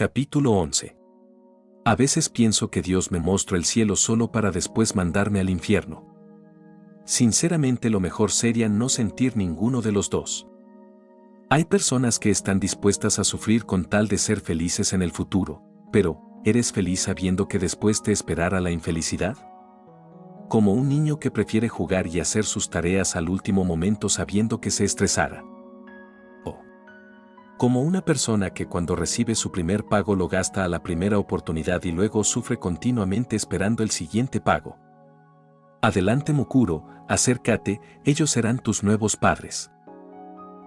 Capítulo 11. A veces pienso que Dios me mostró el cielo solo para después mandarme al infierno. Sinceramente lo mejor sería no sentir ninguno de los dos. Hay personas que están dispuestas a sufrir con tal de ser felices en el futuro, pero, ¿eres feliz sabiendo que después te esperará la infelicidad? Como un niño que prefiere jugar y hacer sus tareas al último momento sabiendo que se estresará. O como una persona que cuando recibe su primer pago lo gasta a la primera oportunidad y luego sufre continuamente esperando el siguiente pago. Adelante Mukuro, acércate, ellos serán tus nuevos padres.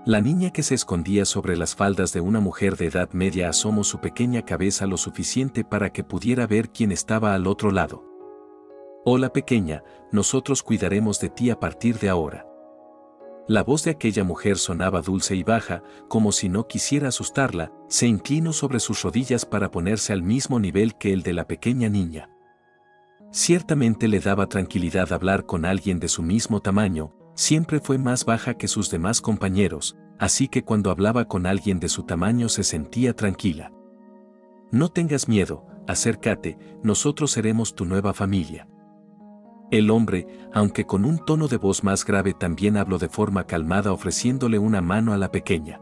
La niña que se escondía sobre las faldas de una mujer de edad media asomó su pequeña cabeza lo suficiente para que pudiera ver quién estaba al otro lado. Hola pequeña, nosotros cuidaremos de ti a partir de ahora. La voz de aquella mujer sonaba dulce y baja, como si no quisiera asustarla, se inclinó sobre sus rodillas para ponerse al mismo nivel que el de la pequeña niña. Ciertamente le daba tranquilidad hablar con alguien de su mismo tamaño, siempre fue más baja que sus demás compañeros, así que cuando hablaba con alguien de su tamaño se sentía tranquila. No tengas miedo, acércate, nosotros seremos tu nueva familia. El hombre, aunque con un tono de voz más grave, también habló de forma calmada ofreciéndole una mano a la pequeña.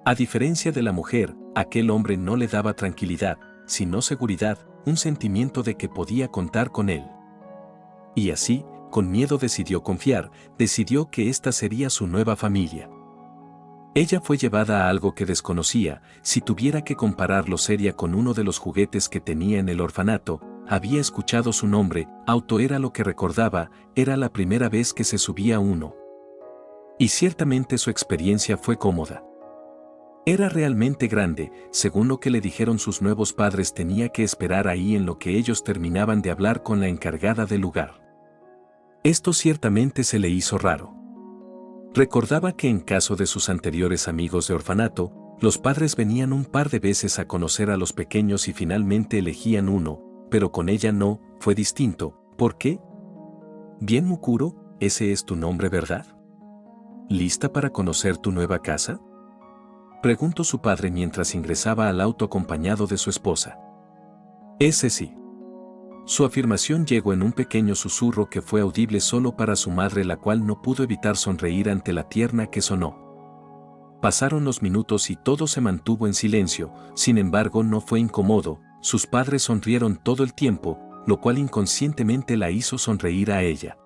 A diferencia de la mujer, aquel hombre no le daba tranquilidad, sino seguridad, un sentimiento de que podía contar con él. Y así, con miedo decidió confiar, decidió que esta sería su nueva familia. Ella fue llevada a algo que desconocía, si tuviera que compararlo sería con uno de los juguetes que tenía en el orfanato. Había escuchado su nombre, auto era lo que recordaba, era la primera vez que se subía a uno. Y ciertamente su experiencia fue cómoda. Era realmente grande, según lo que le dijeron sus nuevos padres tenía que esperar ahí en lo que ellos terminaban de hablar con la encargada del lugar. Esto ciertamente se le hizo raro. Recordaba que en caso de sus anteriores amigos de orfanato, los padres venían un par de veces a conocer a los pequeños y finalmente elegían uno, pero con ella no, fue distinto. ¿Por qué? Bien Mukuro, ese es tu nombre, ¿verdad? ¿Lista para conocer tu nueva casa? Preguntó su padre mientras ingresaba al auto acompañado de su esposa. Ese sí. Su afirmación llegó en un pequeño susurro que fue audible solo para su madre, la cual no pudo evitar sonreír ante la tierna que sonó. Pasaron los minutos y todo se mantuvo en silencio, sin embargo no fue incómodo, sus padres sonrieron todo el tiempo, lo cual inconscientemente la hizo sonreír a ella.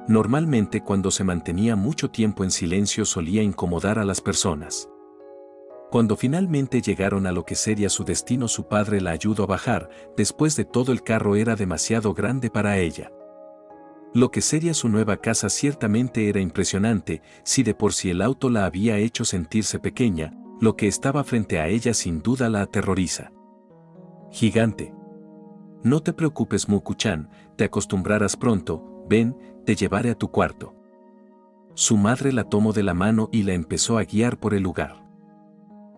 Normalmente cuando se mantenía mucho tiempo en silencio solía incomodar a las personas. Cuando finalmente llegaron a lo que sería su destino, su padre la ayudó a bajar, después de todo el carro era demasiado grande para ella. Lo que sería su nueva casa ciertamente era impresionante, si de por sí el auto la había hecho sentirse pequeña, lo que estaba frente a ella sin duda la aterroriza. Gigante. No te preocupes Muku-chan, te acostumbrarás pronto, ven, te llevaré a tu cuarto. Su madre la tomó de la mano y la empezó a guiar por el lugar.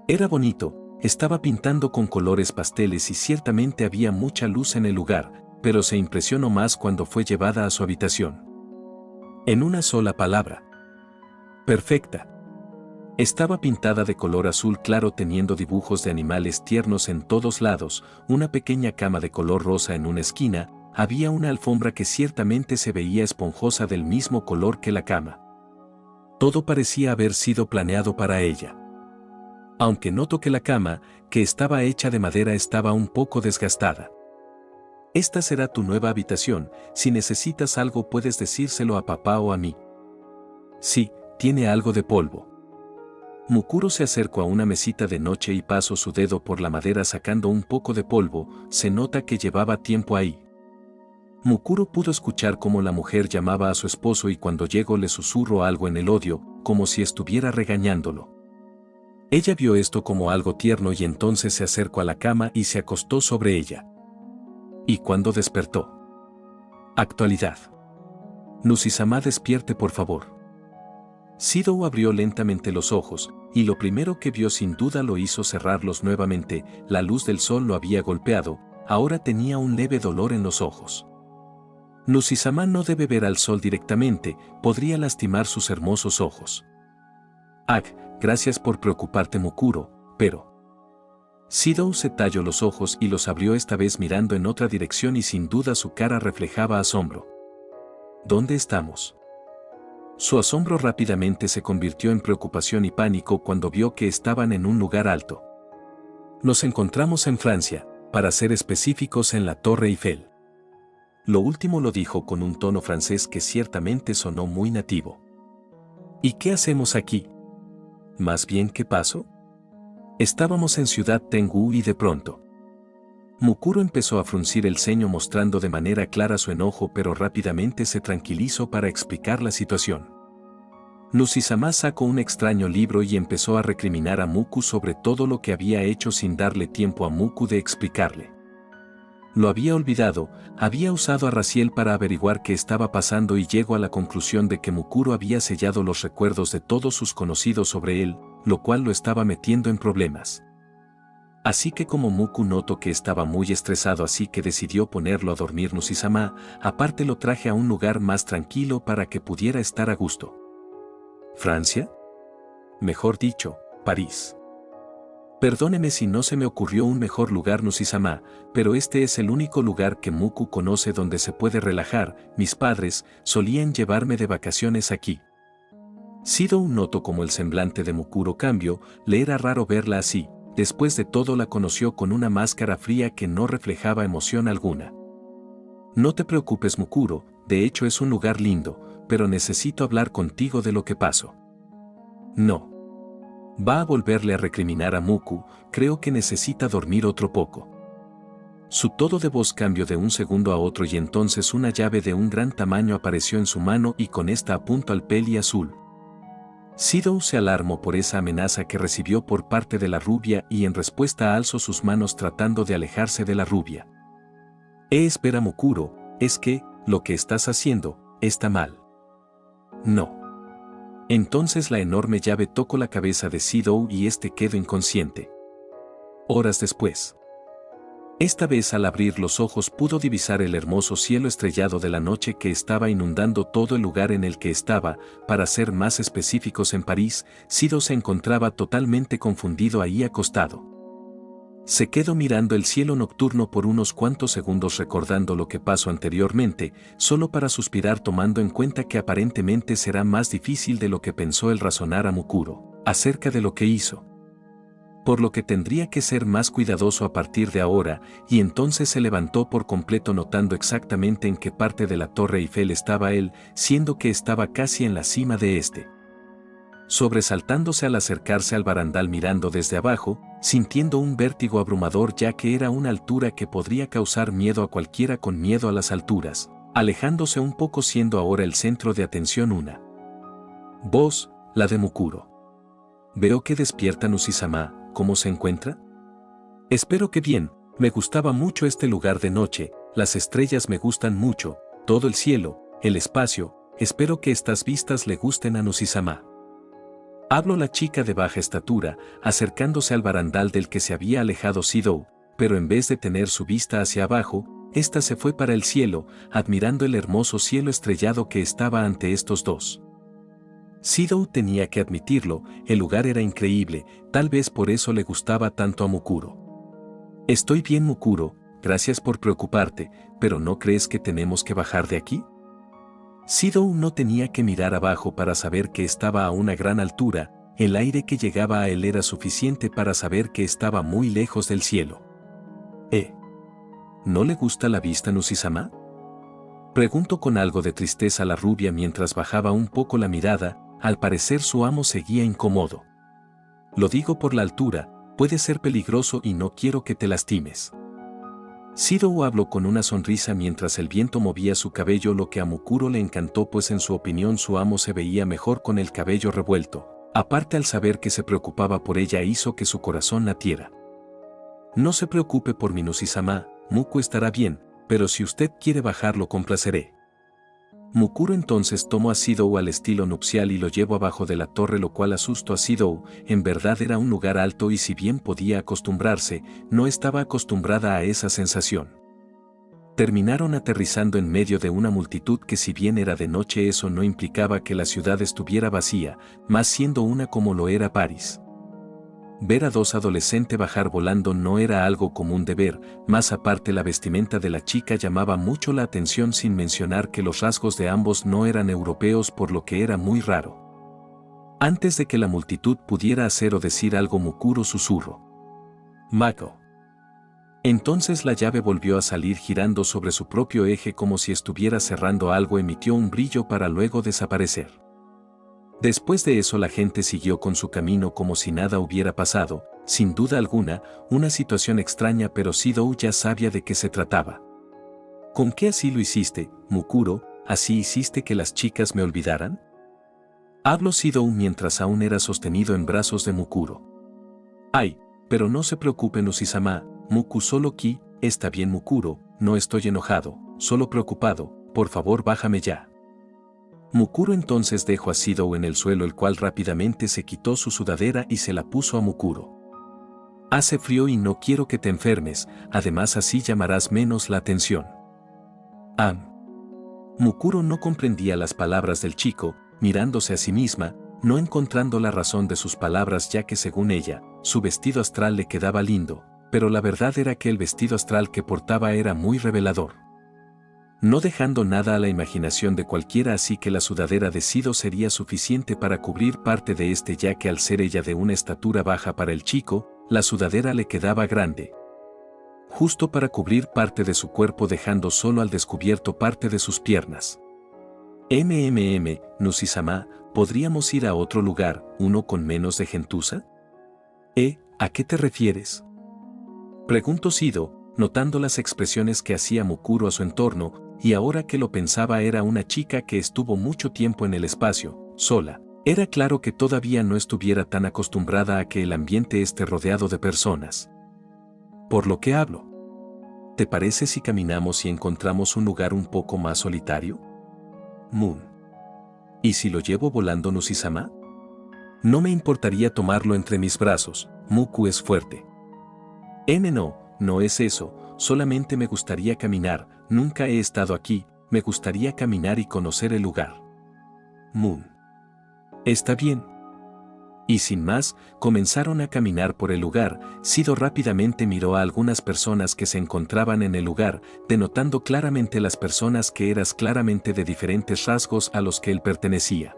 Era bonito, estaba pintando con colores pasteles y ciertamente había mucha luz en el lugar, pero se impresionó más cuando fue llevada a su habitación. En una sola palabra. Perfecta. Estaba pintada de color azul claro teniendo dibujos de animales tiernos en todos lados, una pequeña cama de color rosa en una esquina, había una alfombra que ciertamente se veía esponjosa del mismo color que la cama. Todo parecía haber sido planeado para ella. Aunque notó que la cama, que estaba hecha de madera, estaba un poco desgastada. Esta será tu nueva habitación, si necesitas algo puedes decírselo a papá o a mí. Sí, tiene algo de polvo. Mukuro se acercó a una mesita de noche y pasó su dedo por la madera sacando un poco de polvo, se nota que llevaba tiempo ahí. Mukuro pudo escuchar cómo la mujer llamaba a su esposo y cuando llegó le susurró algo en el oído, como si estuviera regañándolo. Ella vio esto como algo tierno y entonces se acercó a la cama y se acostó sobre ella. ¿Y cuándo despertó? Actualidad. Nusi-sama, despierte por favor. Sidou abrió lentamente los ojos, y lo primero que vio sin duda lo hizo cerrarlos nuevamente, la luz del sol lo había golpeado, ahora tenía un leve dolor en los ojos. Nusi-sama no debe ver al sol directamente, podría lastimar sus hermosos ojos. Gracias por preocuparte Mukuro, pero... Sidou se talló los ojos y los abrió, esta vez mirando en otra dirección, y sin duda su cara reflejaba asombro. ¿Dónde estamos? Su asombro rápidamente se convirtió en preocupación y pánico cuando vio que estaban en un lugar alto. Nos encontramos en Francia, para ser específicos en la Torre Eiffel. Lo último lo dijo con un tono francés que ciertamente sonó muy nativo. ¿Y qué hacemos aquí? Más bien, ¿qué pasó? Estábamos en Ciudad Tengú y de pronto. Mukuro empezó a fruncir el ceño mostrando de manera clara su enojo, pero rápidamente se tranquilizó para explicar la situación. Nusizama sacó un extraño libro y empezó a recriminar a Muku sobre todo lo que había hecho sin darle tiempo a Muku de explicarle. Lo había olvidado, había usado a Raziel para averiguar qué estaba pasando y llegó a la conclusión de que Mukuro había sellado los recuerdos de todos sus conocidos sobre él, lo cual lo estaba metiendo en problemas. Así que como Muku notó que estaba muy estresado, así que decidió ponerlo a dormir. Nusizama, aparte lo traje a un lugar más tranquilo para que pudiera estar a gusto. ¿Francia? Mejor dicho, París. Perdóneme si no se me ocurrió un mejor lugar, Nusizama, pero este es el único lugar que Muku conoce donde se puede relajar. Mis padres solían llevarme de vacaciones aquí. Sidou notó como el semblante de Mukuro cambió, le era raro verla así. Después de todo la conoció con una máscara fría que no reflejaba emoción alguna. No te preocupes, Mukuro, de hecho es un lugar lindo, pero necesito hablar contigo de lo que pasó. No. Va a volverle a recriminar a Muku, creo que necesita dormir otro poco. Su tono de voz cambió de un segundo a otro y entonces una llave de un gran tamaño apareció en su mano y con esta apuntó al peli azul. Sidou se alarmó por esa amenaza que recibió por parte de la rubia y en respuesta alzó sus manos tratando de alejarse de la rubia. Espera, Mukuro, es que, lo que estás haciendo, está mal. No. Entonces la enorme llave tocó la cabeza de Sidou y este quedó inconsciente. Horas después. Esta vez al abrir los ojos pudo divisar el hermoso cielo estrellado de la noche que estaba inundando todo el lugar en el que estaba. Para ser más específicos, en París, Sidou se encontraba totalmente confundido ahí acostado. Se quedó mirando el cielo nocturno por unos cuantos segundos recordando lo que pasó anteriormente, solo para suspirar tomando en cuenta que aparentemente será más difícil de lo que pensó el razonar a Mukuro acerca de lo que hizo. Por lo que tendría que ser más cuidadoso a partir de ahora, y entonces se levantó por completo notando exactamente en qué parte de la Torre Eiffel estaba él, siendo que estaba casi en la cima de este. Sobresaltándose al acercarse al barandal mirando desde abajo, sintiendo un vértigo abrumador ya que era una altura que podría causar miedo a cualquiera con miedo a las alturas, alejándose un poco siendo ahora el centro de atención una voz, la de Mukuro. Veo que despierta, Nusizama. ¿Cómo se encuentra? Espero que bien, me gustaba mucho este lugar de noche, las estrellas me gustan mucho, todo el cielo, el espacio, espero que estas vistas le gusten a Nusizama. Habló la chica de baja estatura, acercándose al barandal del que se había alejado Sidou, pero en vez de tener su vista hacia abajo, ésta se fue para el cielo, admirando el hermoso cielo estrellado que estaba ante estos dos. Sidou tenía que admitirlo, el lugar era increíble, tal vez por eso le gustaba tanto a Mukuro. Estoy bien, Mukuro, gracias por preocuparte, pero ¿no crees que tenemos que bajar de aquí? Sidou no tenía que mirar abajo para saber que estaba a una gran altura, el aire que llegaba a él era suficiente para saber que estaba muy lejos del cielo. ¿No le gusta la vista, Nusizama? Preguntó con algo de tristeza la rubia mientras bajaba un poco la mirada. Al parecer su amo seguía incómodo. Lo digo por la altura, puede ser peligroso y no quiero que te lastimes. Sidou habló con una sonrisa mientras el viento movía su cabello, lo que a Mukuro le encantó pues en su opinión su amo se veía mejor con el cabello revuelto. Aparte al saber que se preocupaba por ella hizo que su corazón latiera. No se preocupe por mi, Nusizama, Muku estará bien, pero si usted quiere bajarlo complaceré. Mukuro entonces tomó a Sidou al estilo nupcial y lo llevó abajo de la torre, lo cual asustó a Sidou. En verdad era un lugar alto y si bien podía acostumbrarse, no estaba acostumbrada a esa sensación. Terminaron aterrizando en medio de una multitud que si bien era de noche eso no implicaba que la ciudad estuviera vacía, más siendo una como lo era París. Ver a dos adolescentes bajar volando no era algo común de ver, más aparte la vestimenta de la chica llamaba mucho la atención sin mencionar que los rasgos de ambos no eran europeos por lo que era muy raro. Antes de que la multitud pudiera hacer o decir algo Mukuro susurró: Mako. Entonces la llave volvió a salir girando sobre su propio eje como si estuviera cerrando algo, emitió un brillo para luego desaparecer. Después de eso la gente siguió con su camino como si nada hubiera pasado, sin duda alguna, una situación extraña, pero Sidou ya sabía de qué se trataba. ¿Con qué así lo hiciste, Mukuro? ¿Así hiciste que las chicas me olvidaran? Habló Sidou mientras aún era sostenido en brazos de Mukuro. Ay, pero no se preocupe Nusisama, Muku solo ki, está bien Mukuro, no estoy enojado, solo preocupado, por favor bájame ya. Mukuro entonces dejó a Sidou en el suelo, el cual rápidamente se quitó su sudadera y se la puso a Mukuro. Hace frío y no quiero que te enfermes, además así llamarás menos la atención. Mukuro no comprendía las palabras del chico, mirándose a sí misma, no encontrando la razón de sus palabras, ya que según ella, su vestido astral le quedaba lindo, pero la verdad era que el vestido astral que portaba era muy revelador. No dejando nada a la imaginación de cualquiera, así que la sudadera de Sidou sería suficiente para cubrir parte de este, ya que al ser ella de una estatura baja para el chico, la sudadera le quedaba grande, justo para cubrir parte de su cuerpo, dejando solo al descubierto parte de sus piernas. Nusisama, ¿podríamos ir a otro lugar, uno con menos de gentuza? ¿A qué te refieres? Preguntó Sidou, notando las expresiones que hacía Mukuro a su entorno, y ahora que lo pensaba era una chica que estuvo mucho tiempo en el espacio, sola. Era claro que todavía no estuviera tan acostumbrada a que el ambiente esté rodeado de personas. Por lo que hablo. ¿Te parece si caminamos y encontramos un lugar un poco más solitario? Moon. ¿Y si lo llevo volando Nusisama? No me importaría tomarlo entre mis brazos, Muku es fuerte. No es eso, solamente me gustaría caminar, nunca he estado aquí, me gustaría caminar y conocer el lugar. Moon. Está bien. Y sin más, comenzaron a caminar por el lugar. Sidou rápidamente miró a algunas personas que se encontraban en el lugar, denotando claramente las personas que eran claramente de diferentes rasgos a los que él pertenecía.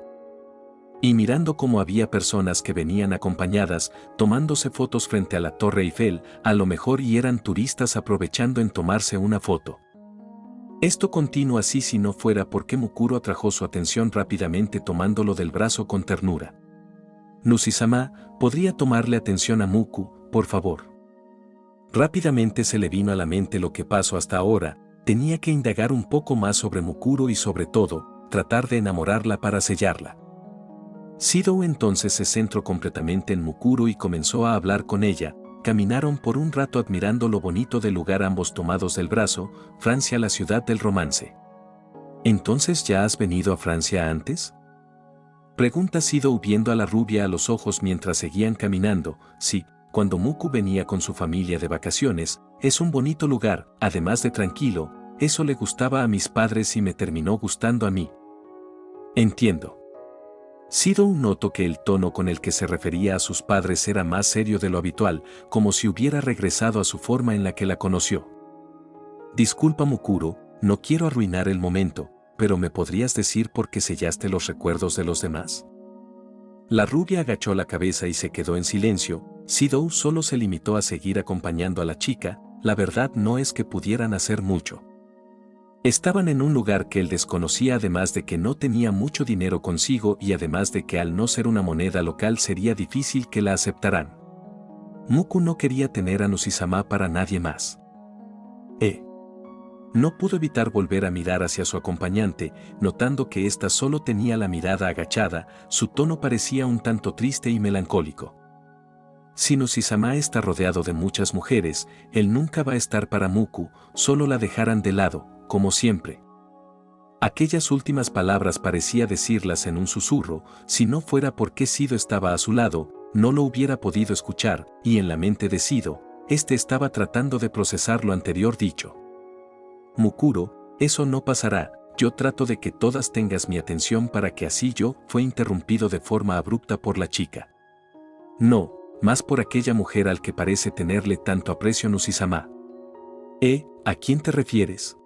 Y mirando cómo había personas que venían acompañadas, tomándose fotos frente a la Torre Eiffel, a lo mejor y eran turistas aprovechando en tomarse una foto. Esto continuó así si no fuera porque Mukuro atrajo su atención rápidamente tomándolo del brazo con ternura. Nusisama, ¿podría tomarle atención a Muku, por favor? Rápidamente se le vino a la mente lo que pasó hasta ahora, tenía que indagar un poco más sobre Mukuro y sobre todo, tratar de enamorarla para sellarla. Sidou entonces se centró completamente en Mukuro y comenzó a hablar con ella. Caminaron por un rato admirando lo bonito del lugar, ambos tomados del brazo. Francia, la ciudad del romance. ¿Entonces ya has venido a Francia antes? Pregunta Sidou viendo a la rubia a los ojos mientras seguían caminando. Sí, cuando Muku venía con su familia de vacaciones, es un bonito lugar, además de tranquilo, eso le gustaba a mis padres y me terminó gustando a mí. Entiendo. Sidou notó que el tono con el que se refería a sus padres era más serio de lo habitual, como si hubiera regresado a su forma en la que la conoció. Disculpa Mukuro, no quiero arruinar el momento, pero ¿me podrías decir por qué sellaste los recuerdos de los demás? La rubia agachó la cabeza y se quedó en silencio. Sidou solo se limitó a seguir acompañando a la chica. La verdad no es que pudieran hacer mucho. Estaban en un lugar que él desconocía, además de que no tenía mucho dinero consigo y además de que al no ser una moneda local sería difícil que la aceptaran. Muku no quería tener a Nusisama para nadie más. No pudo evitar volver a mirar hacia su acompañante, notando que ésta solo tenía la mirada agachada, su tono parecía un tanto triste y melancólico. Si Nusisama está rodeado de muchas mujeres, él nunca va a estar para Muku, solo la dejarán de lado, como siempre. Aquellas últimas palabras parecía decirlas en un susurro, si no fuera porque Sidou estaba a su lado, no lo hubiera podido escuchar, y en la mente de Sidou, estaba tratando de procesar lo anterior dicho. Mukuro, eso no pasará, yo trato de que todas tengas mi atención para que así yo, fue interrumpido de forma abrupta por la chica. No, más por aquella mujer al que parece tenerle tanto aprecio Nusisama. ¿A quién te refieres?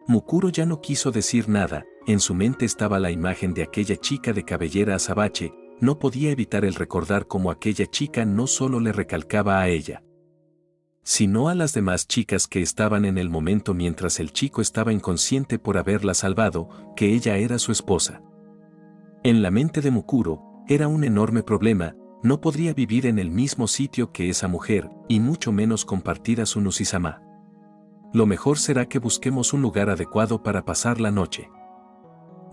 Mukuro ya no quiso decir nada, en su mente estaba la imagen de aquella chica de cabellera azabache, no podía evitar el recordar cómo aquella chica no solo le recalcaba a ella, sino a las demás chicas que estaban en el momento mientras el chico estaba inconsciente por haberla salvado, que ella era su esposa. En la mente de Mukuro, era un enorme problema, no podría vivir en el mismo sitio que esa mujer, y mucho menos compartir a su Nusisama. Lo mejor será que busquemos un lugar adecuado para pasar la noche,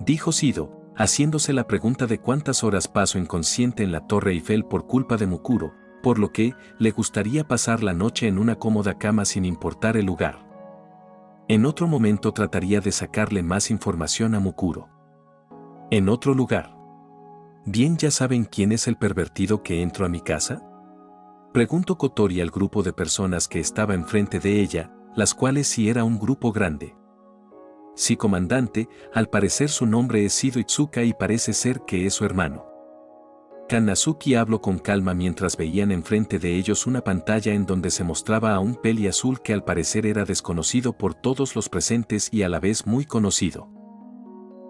dijo Sido, haciéndose la pregunta de cuántas horas pasó inconsciente en la Torre Eiffel por culpa de Mukuro, por lo que le gustaría pasar la noche en una cómoda cama sin importar el lugar. En otro momento trataría de sacarle más información a Mukuro. En otro lugar. ¿Bien ya saben quién es el pervertido que entró a mi casa? Preguntó Kotori al grupo de personas que estaba enfrente de ella, las cuales sí era un grupo grande. Sí, comandante, al parecer su nombre es Sido Itsuka y parece ser que es su hermano. Kanazuki habló con calma mientras veían enfrente de ellos una pantalla en donde se mostraba a un peli azul que al parecer era desconocido por todos los presentes y a la vez muy conocido.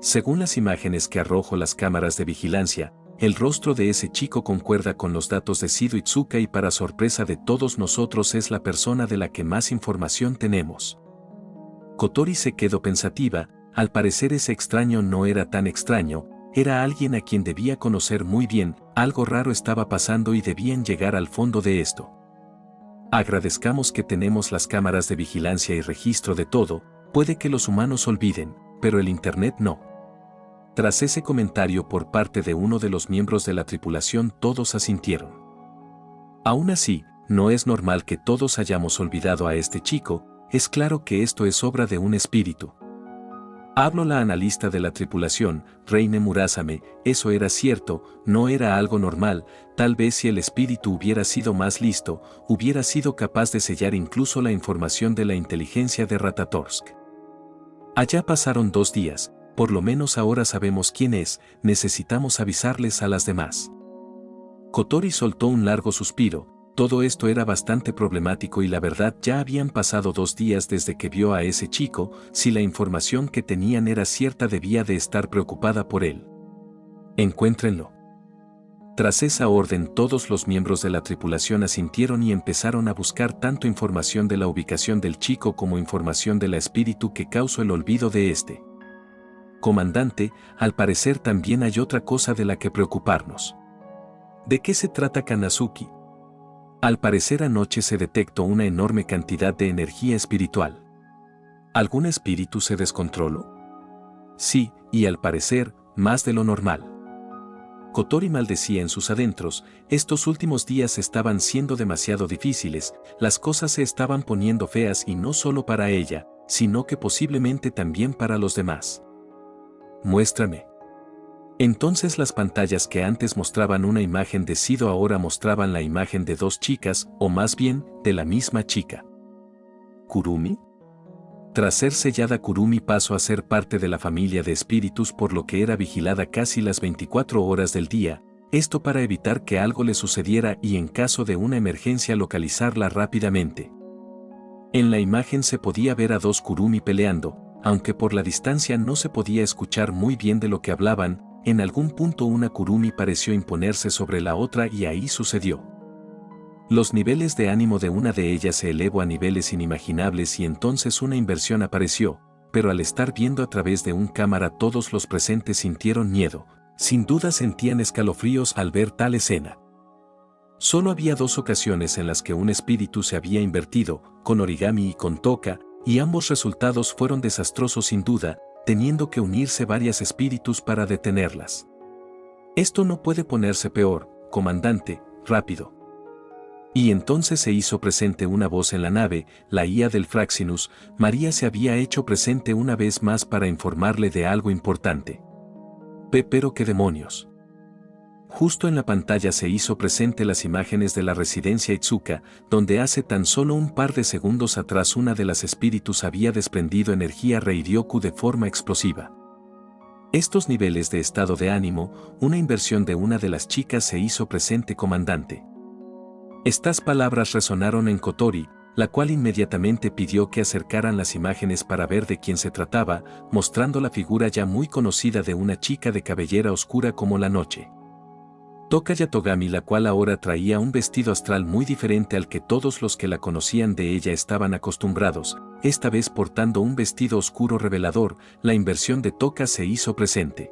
Según las imágenes que arrojó las cámaras de vigilancia, el rostro de ese chico concuerda con los datos de Sido Itsuka y para sorpresa de todos nosotros es la persona de la que más información tenemos. Kotori se quedó pensativa, al parecer ese extraño no era tan extraño, era alguien a quien debía conocer muy bien, algo raro estaba pasando y debían llegar al fondo de esto. Agradezcamos que tenemos las cámaras de vigilancia y registro de todo, puede que los humanos olviden, pero el Internet no. Tras ese comentario por parte de uno de los miembros de la tripulación todos asintieron. Aún así, no es normal que todos hayamos olvidado a este chico, es claro que esto es obra de un espíritu. Habló la analista de la tripulación, Reine Murasame, eso era cierto, no era algo normal, tal vez si el espíritu hubiera sido más listo, hubiera sido capaz de sellar incluso la información de la inteligencia de Ratatorsk. Allá pasaron 2 días, por lo menos ahora sabemos quién es, necesitamos avisarles a las demás. Kotori soltó un largo suspiro, todo esto era bastante problemático y la verdad ya habían pasado 2 días desde que vio a ese chico, si la información que tenían era cierta debía de estar preocupada por él. Encuéntrenlo. Tras esa orden todos los miembros de la tripulación asintieron y empezaron a buscar tanto información de la ubicación del chico como información de la espíritu que causó el olvido de este. Comandante, al parecer también hay otra cosa de la que preocuparnos. ¿De qué se trata Kanazuki? Al parecer anoche se detectó una enorme cantidad de energía espiritual. ¿Algún espíritu se descontroló? Sí, y al parecer, más de lo normal. Kotori maldecía en sus adentros, estos últimos días estaban siendo demasiado difíciles, las cosas se estaban poniendo feas y no solo para ella, sino que posiblemente también para los demás. Muéstrame. Entonces las pantallas que antes mostraban una imagen de Sido ahora mostraban la imagen de 2 chicas, o más bien, de la misma chica. ¿Kurumi? Tras ser sellada Kurumi pasó a ser parte de la familia de espíritus por lo que era vigilada casi las 24 horas del día, esto para evitar que algo le sucediera y en caso de una emergencia localizarla rápidamente. En la imagen se podía ver a 2 Kurumi peleando, aunque por la distancia no se podía escuchar muy bien de lo que hablaban. En algún punto una Kurumi pareció imponerse sobre la otra y ahí sucedió. Los niveles de ánimo de una de ellas se elevó a niveles inimaginables y entonces una inversión apareció, pero al estar viendo a través de un cámara todos los presentes sintieron miedo, sin duda sentían escalofríos al ver tal escena. Solo había 2 ocasiones en las que un espíritu se había invertido, con Origami y con Toka, y ambos resultados fueron desastrosos sin duda, teniendo que unirse varios espíritus para detenerlas. Esto no puede ponerse peor, comandante, rápido. Y entonces se hizo presente una voz en la nave, la IA del Fraxinus, María se había hecho presente una vez más para informarle de algo importante. Pero qué demonios. Justo en la pantalla se hizo presente las imágenes de la residencia Itsuka, donde hace tan solo un par de segundos atrás una de las espíritus había desprendido energía Reiryoku de forma explosiva. Estos niveles de estado de ánimo, una inversión de una de las chicas se hizo presente comandante. Estas palabras resonaron en Kotori, la cual inmediatamente pidió que acercaran las imágenes para ver de quién se trataba, mostrando la figura ya muy conocida de una chica de cabellera oscura como la noche. Toka Yatogami, la cual ahora traía un vestido astral muy diferente al que todos los que la conocían de ella estaban acostumbrados, esta vez portando un vestido oscuro revelador, la inversión de Toka se hizo presente.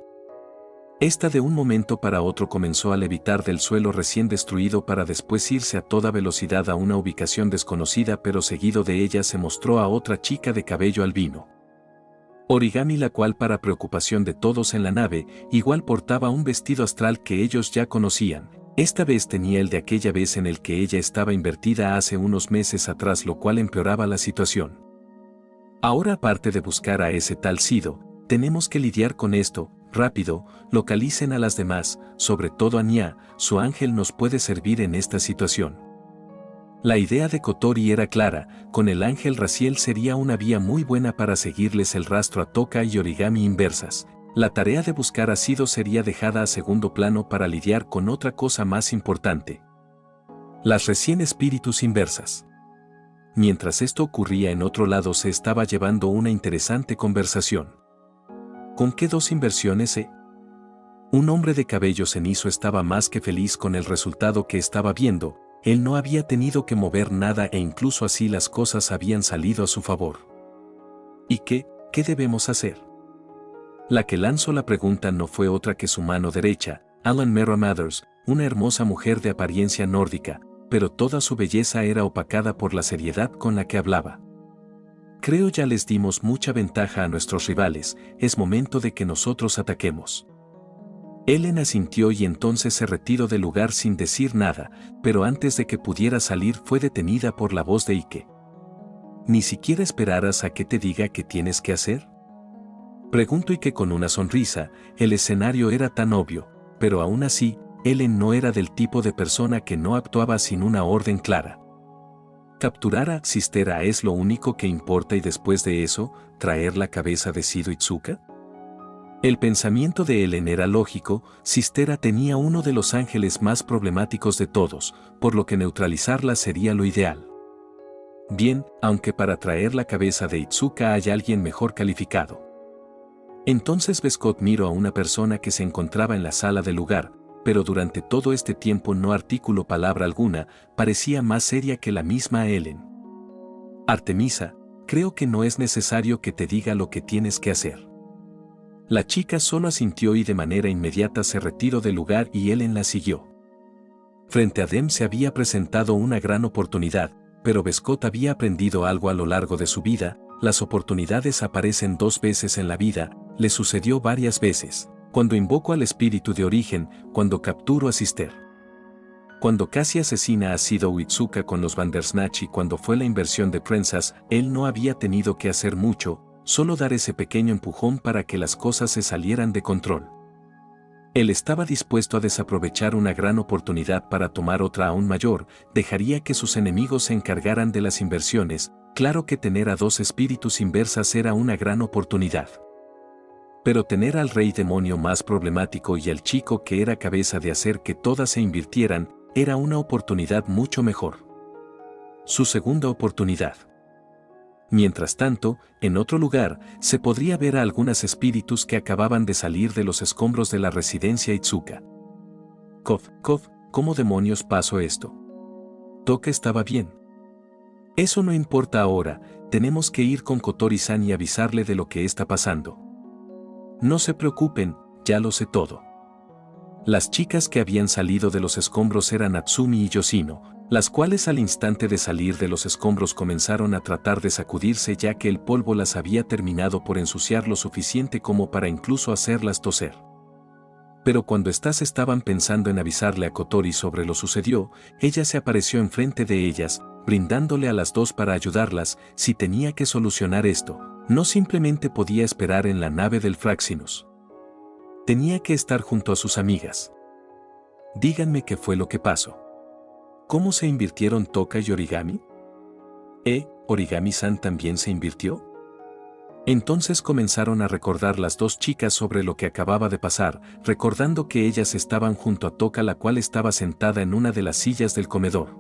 Esta de un momento para otro comenzó a levitar del suelo recién destruido para después irse a toda velocidad a una ubicación desconocida, pero seguido de ella se mostró a otra chica de cabello albino. Origami, la cual para preocupación de todos en la nave, igual portaba un vestido astral que ellos ya conocían. Esta vez tenía el de aquella vez en el que ella estaba invertida hace unos meses atrás, lo cual empeoraba la situación. Ahora, aparte de buscar a ese tal Sido, tenemos que lidiar con esto. Rápido, localicen a las demás, sobre todo a Nya, su ángel nos puede servir en esta situación. La idea de Kotori era clara, con el ángel Raziel sería una vía muy buena para seguirles el rastro a Toka y Origami inversas. La tarea de buscar a Sido sería dejada a segundo plano para lidiar con otra cosa más importante. Las recién espíritus inversas. Mientras esto ocurría en otro lado se estaba llevando una interesante conversación. ¿Con qué dos inversiones, Un hombre de cabello cenizo estaba más que feliz con el resultado que estaba viendo. Él no había tenido que mover nada e incluso así las cosas habían salido a su favor. ¿Y qué debemos hacer? La que lanzó la pregunta no fue otra que su mano derecha, Alan Mera Mathers, una hermosa mujer de apariencia nórdica, pero toda su belleza era opacada por la seriedad con la que hablaba. Creo ya les dimos mucha ventaja a nuestros rivales, es momento de que nosotros ataquemos. Ellen asintió y entonces se retiró del lugar sin decir nada, pero antes de que pudiera salir fue detenida por la voz de Ike. ¿Ni siquiera esperarás a que te diga qué tienes que hacer? Preguntó Ike con una sonrisa, el escenario era tan obvio, pero aún así, Ellen no era del tipo de persona que no actuaba sin una orden clara. Capturar a Sistera es lo único que importa y después de eso, traer la cabeza de Sido Itsuka. El pensamiento de Ellen era lógico, Sistera tenía uno de los ángeles más problemáticos de todos, por lo que neutralizarla sería lo ideal. Bien, aunque para traer la cabeza de Itsuka hay alguien mejor calificado. Entonces Bescott miró a una persona que se encontraba en la sala del lugar, pero durante todo este tiempo no articuló palabra alguna, parecía más seria que la misma Ellen. Artemisa, creo que no es necesario que te diga lo que tienes que hacer. La chica solo asintió y de manera inmediata se retiró del lugar y Ellen la siguió. Frente a Dem se había presentado una gran oportunidad, pero Bescott había aprendido algo a lo largo de su vida, las oportunidades aparecen 2 veces en la vida, le sucedió varias veces. Cuando invoco al espíritu de origen, cuando capturo a Sister. Cuando casi asesina a Sido Itsuka con los Bandersnatch y cuando fue la inversión de Princess, él no había tenido que hacer mucho, solo dar ese pequeño empujón para que las cosas se salieran de control. Él estaba dispuesto a desaprovechar una gran oportunidad para tomar otra aún mayor, dejaría que sus enemigos se encargaran de las inversiones, claro que tener a 2 espíritus inversas era una gran oportunidad. Pero tener al rey demonio más problemático y al chico que era cabeza de hacer que todas se invirtieran, era una oportunidad mucho mejor. Su segunda oportunidad. Mientras tanto, en otro lugar, se podría ver a algunos espíritus que acababan de salir de los escombros de la residencia Itsuka. ¿Cómo demonios pasó esto? Toka estaba bien. Eso no importa ahora, tenemos que ir con Kotori-san y avisarle de lo que está pasando. No se preocupen, ya lo sé todo. Las chicas que habían salido de los escombros eran Natsumi y Yoshino, las cuales al instante de salir de los escombros comenzaron a tratar de sacudirse ya que el polvo las había terminado por ensuciar lo suficiente como para incluso hacerlas toser. Pero cuando estas estaban pensando en avisarle a Kotori sobre lo sucedido, ella se apareció enfrente de ellas, brindándole a las 2 para ayudarlas si tenía que solucionar esto. No simplemente podía esperar en la nave del Fraxinus. Tenía que estar junto a sus amigas. Díganme qué fue lo que pasó. ¿Cómo se invirtieron Toka y Origami? ¿Origami-san también se invirtió? Entonces comenzaron a recordar las 2 chicas sobre lo que acababa de pasar, recordando que ellas estaban junto a Toka, la cual estaba sentada en una de las sillas del comedor.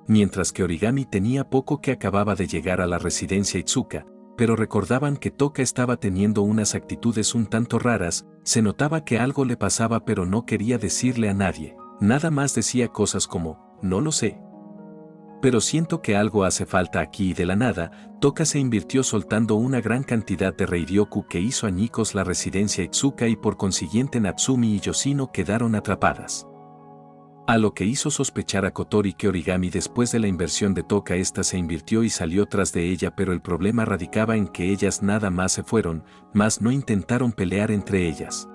mientras que Origami tenía poco que acababa de llegar a la residencia Itsuka, pero recordaban que Toka estaba teniendo unas actitudes un tanto raras, se notaba que algo le pasaba pero no quería decirle a nadie, nada más decía cosas como, no lo sé. Pero siento que algo hace falta aquí y de la nada, Toka se invirtió soltando una gran cantidad de Reiryoku que hizo añicos la residencia Itsuka y por consiguiente Natsumi y Yoshino quedaron atrapadas. A lo que hizo sospechar a Kotori que Origami después de la inversión de Toka esta se invirtió y salió tras de ella, pero el problema radicaba en que ellas nada más se fueron, más no intentaron pelear entre ellas.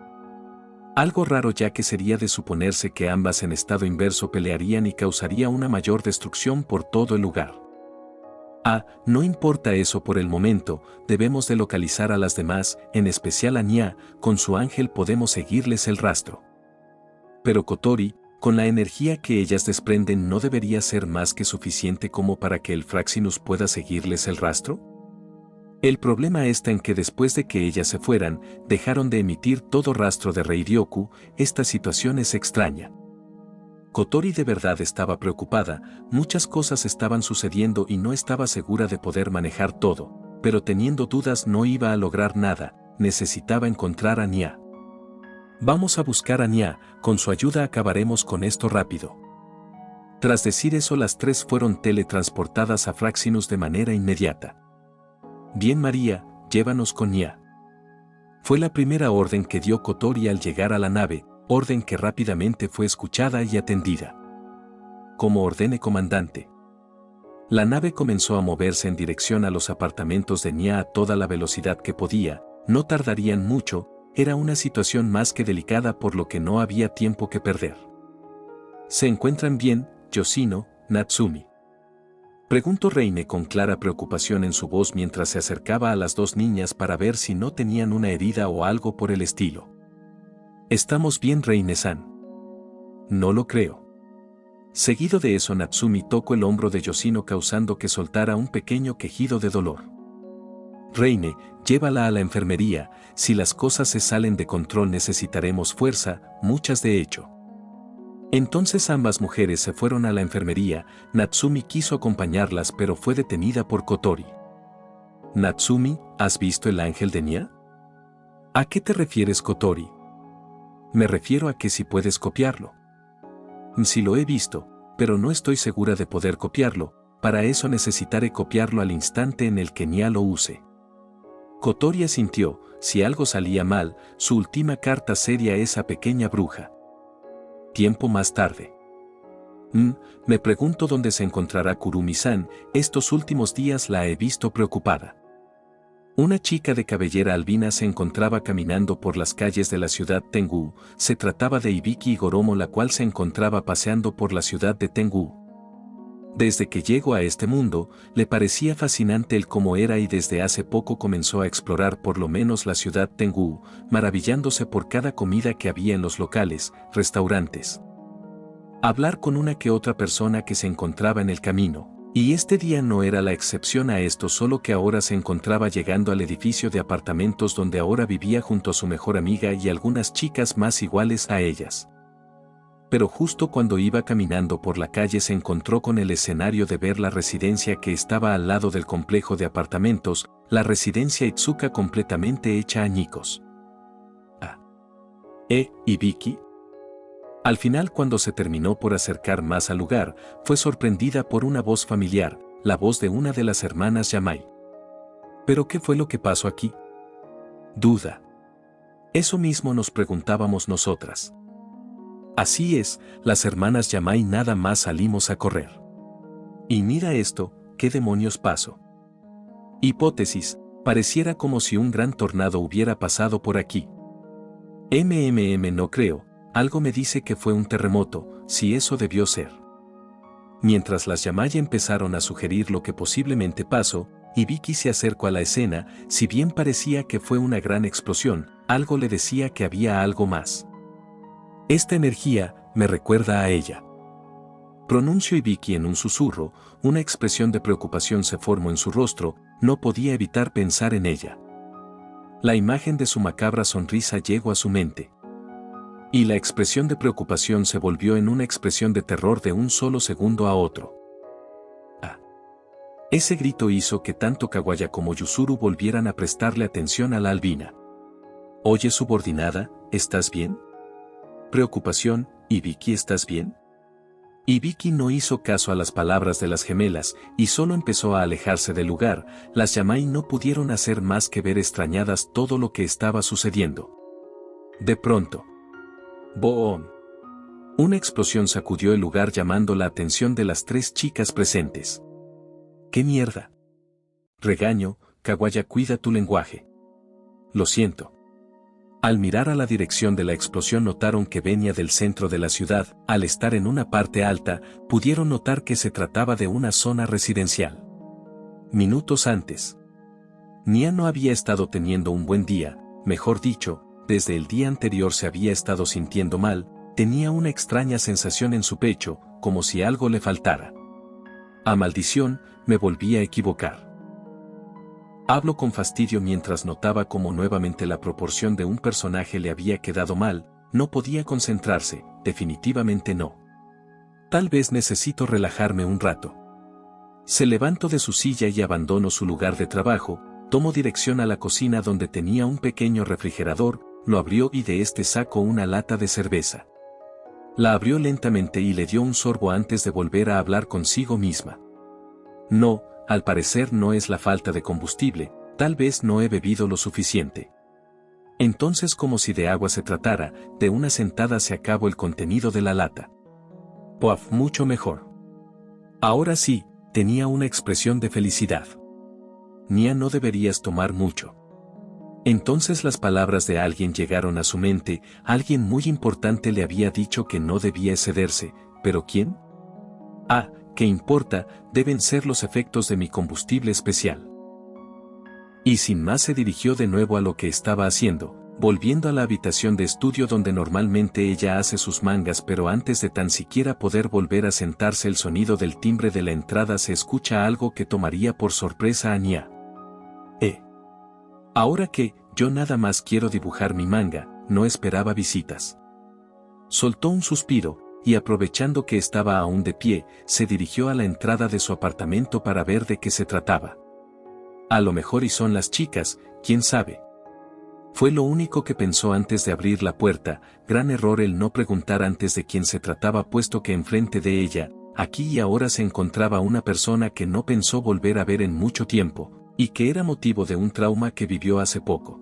Algo raro, ya que sería de suponerse que ambas en estado inverso pelearían y causaría una mayor destrucción por todo el lugar. No importa eso por el momento, debemos de localizar a las demás, en especial a Nya, con su ángel podemos seguirles el rastro. Pero Kotori, con la energía que ellas desprenden, ¿no debería ser más que suficiente como para que el Fraxinus pueda seguirles el rastro? El problema está en que después de que ellas se fueran, dejaron de emitir todo rastro de Reiryoku. Esta situación es extraña. Kotori de verdad estaba preocupada, muchas cosas estaban sucediendo y no estaba segura de poder manejar todo, pero teniendo dudas no iba a lograr nada, necesitaba encontrar a Nya. Vamos a buscar a Nya, con su ayuda acabaremos con esto rápido. Tras decir eso, las tres fueron teletransportadas a Fraxinus de manera inmediata. Bien María, llévanos con Nya. Fue la primera orden que dio Kotori al llegar a la nave, orden que rápidamente fue escuchada y atendida. Como ordene comandante. La nave comenzó a moverse en dirección a los apartamentos de Nya a toda la velocidad que podía, no tardarían mucho. Era una situación más que delicada por lo que no había tiempo que perder. ¿Se encuentran bien, Yoshino, Natsumi? Preguntó Reine con clara preocupación en su voz mientras se acercaba a las dos niñas para ver si no tenían una herida o algo por el estilo. Estamos bien, Reine-san. No lo creo. Seguido de eso, Natsumi tocó el hombro de Yoshino causando que soltara un pequeño quejido de dolor. Reine, llévala a la enfermería, si las cosas se salen de control necesitaremos fuerza, muchas de hecho. Entonces ambas mujeres se fueron a la enfermería, Natsumi quiso acompañarlas pero fue detenida por Kotori. Natsumi, ¿has visto el ángel de Nya? ¿A qué te refieres, Kotori? Me refiero a que si puedes copiarlo. Sí lo he visto, pero no estoy segura de poder copiarlo, para eso necesitaré copiarlo al instante en el que Nya lo use. Kotori asintió, si algo salía mal, su última carta sería esa pequeña bruja. Tiempo más tarde. Me pregunto dónde se encontrará Kurumi-san, estos últimos días la he visto preocupada. Una chica de cabellera albina se encontraba caminando por las calles de la ciudad Tengu, se trataba de Ibiki Igoromo, la cual se encontraba paseando por la ciudad de Tengu. Desde que llegó a este mundo, le parecía fascinante el cómo era y desde hace poco comenzó a explorar por lo menos la ciudad Tengu, maravillándose por cada comida que había en los locales, restaurantes. Hablar con una que otra persona que se encontraba en el camino, y este día no era la excepción a esto, solo que ahora se encontraba llegando al edificio de apartamentos donde ahora vivía junto a su mejor amiga y algunas chicas más iguales a ellas. Pero justo cuando iba caminando por la calle se encontró con el escenario de ver la residencia que estaba al lado del complejo de apartamentos, la residencia Itsuka completamente hecha añicos. Ibiki. Al final, cuando se terminó por acercar más al lugar, fue sorprendida por una voz familiar, la voz de una de las hermanas Yamai. ¿Pero qué fue lo que pasó aquí? Duda. Eso mismo nos preguntábamos nosotras. Así es, las hermanas Yamai nada más salimos a correr. Y mira esto, ¿qué demonios pasó? Hipótesis, pareciera como si un gran tornado hubiera pasado por aquí. No creo, algo me dice que fue un terremoto, si eso debió ser. Mientras las Yamai empezaron a sugerir lo que posiblemente pasó, Ibiki se acercó a la escena, si bien parecía que fue una gran explosión, algo le decía que había algo más. Esta energía me recuerda a ella. Pronunció Ibiki en un susurro, una expresión de preocupación se formó en su rostro, no podía evitar pensar en ella. La imagen de su macabra sonrisa llegó a su mente. Y la expresión de preocupación se volvió en una expresión de terror de un solo segundo a otro. Ese grito hizo que tanto Kawaya como Yuzuru volvieran a prestarle atención a la albina. Oye, subordinada, ¿estás bien? Preocupación, ¿y Vicky estás bien? Y Vicky no hizo caso a las palabras de las gemelas, y solo empezó a alejarse del lugar. Las Yamai no pudieron hacer más que ver extrañadas todo lo que estaba sucediendo. De pronto, ¡boom! Una explosión sacudió el lugar llamando la atención de las 3 chicas presentes. ¿Qué mierda? Regaño, Kawaya, cuida tu lenguaje. Lo siento. Al mirar a la dirección de la explosión notaron que venía del centro de la ciudad. Al estar en una parte alta, pudieron notar que se trataba de una zona residencial. Minutos antes, Nia no había estado teniendo un buen día, mejor dicho, desde el día anterior se había estado sintiendo mal, tenía una extraña sensación en su pecho, como si algo le faltara. ¡Ah, maldición! Me volví a equivocar. Habló con fastidio mientras notaba cómo nuevamente la proporción de un personaje le había quedado mal, no podía concentrarse, definitivamente no. Tal vez necesito relajarme un rato. Se levantó de su silla y abandonó su lugar de trabajo, tomó dirección a la cocina donde tenía un pequeño refrigerador, lo abrió y de este sacó una lata de cerveza. La abrió lentamente y le dio un sorbo antes de volver a hablar consigo misma. No, al parecer no es la falta de combustible, tal vez no he bebido lo suficiente. Entonces, como si de agua se tratara, de una sentada se acabó el contenido de la lata. ¡Puaf! Mucho mejor. Ahora sí, tenía una expresión de felicidad. Nia, no deberías tomar mucho. Entonces las palabras de alguien llegaron a su mente, alguien muy importante le había dicho que no debía excederse, ¿pero quién? Ah, ¿qué importa? Deben ser los efectos de mi combustible especial. Y sin más se dirigió de nuevo a lo que estaba haciendo, volviendo a la habitación de estudio donde normalmente ella hace sus mangas, pero antes de tan siquiera poder volver a sentarse el sonido del timbre de la entrada se escucha algo que tomaría por sorpresa a Nia. Ahora que, yo nada más quiero dibujar mi manga, no esperaba visitas. Soltó un suspiro, y aprovechando que estaba aún de pie, se dirigió a la entrada de su apartamento para ver de qué se trataba. A lo mejor y son las chicas, quién sabe. Fue lo único que pensó antes de abrir la puerta, gran error el no preguntar antes de quién se trataba puesto que enfrente de ella, aquí y ahora se encontraba una persona que no pensó volver a ver en mucho tiempo, y que era motivo de un trauma que vivió hace poco.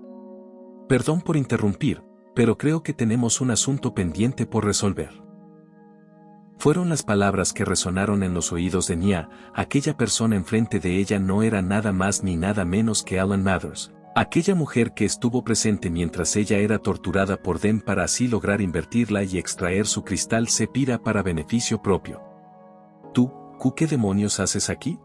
Perdón por interrumpir, pero creo que tenemos un asunto pendiente por resolver. Fueron las palabras que resonaron en los oídos de Nia. Aquella persona enfrente de ella no era nada más ni nada menos que Alan Mathers, aquella mujer que estuvo presente mientras ella era torturada por Dem para así lograr invertirla y extraer su cristal Sepira para beneficio propio. ¿Tú, qué demonios haces aquí?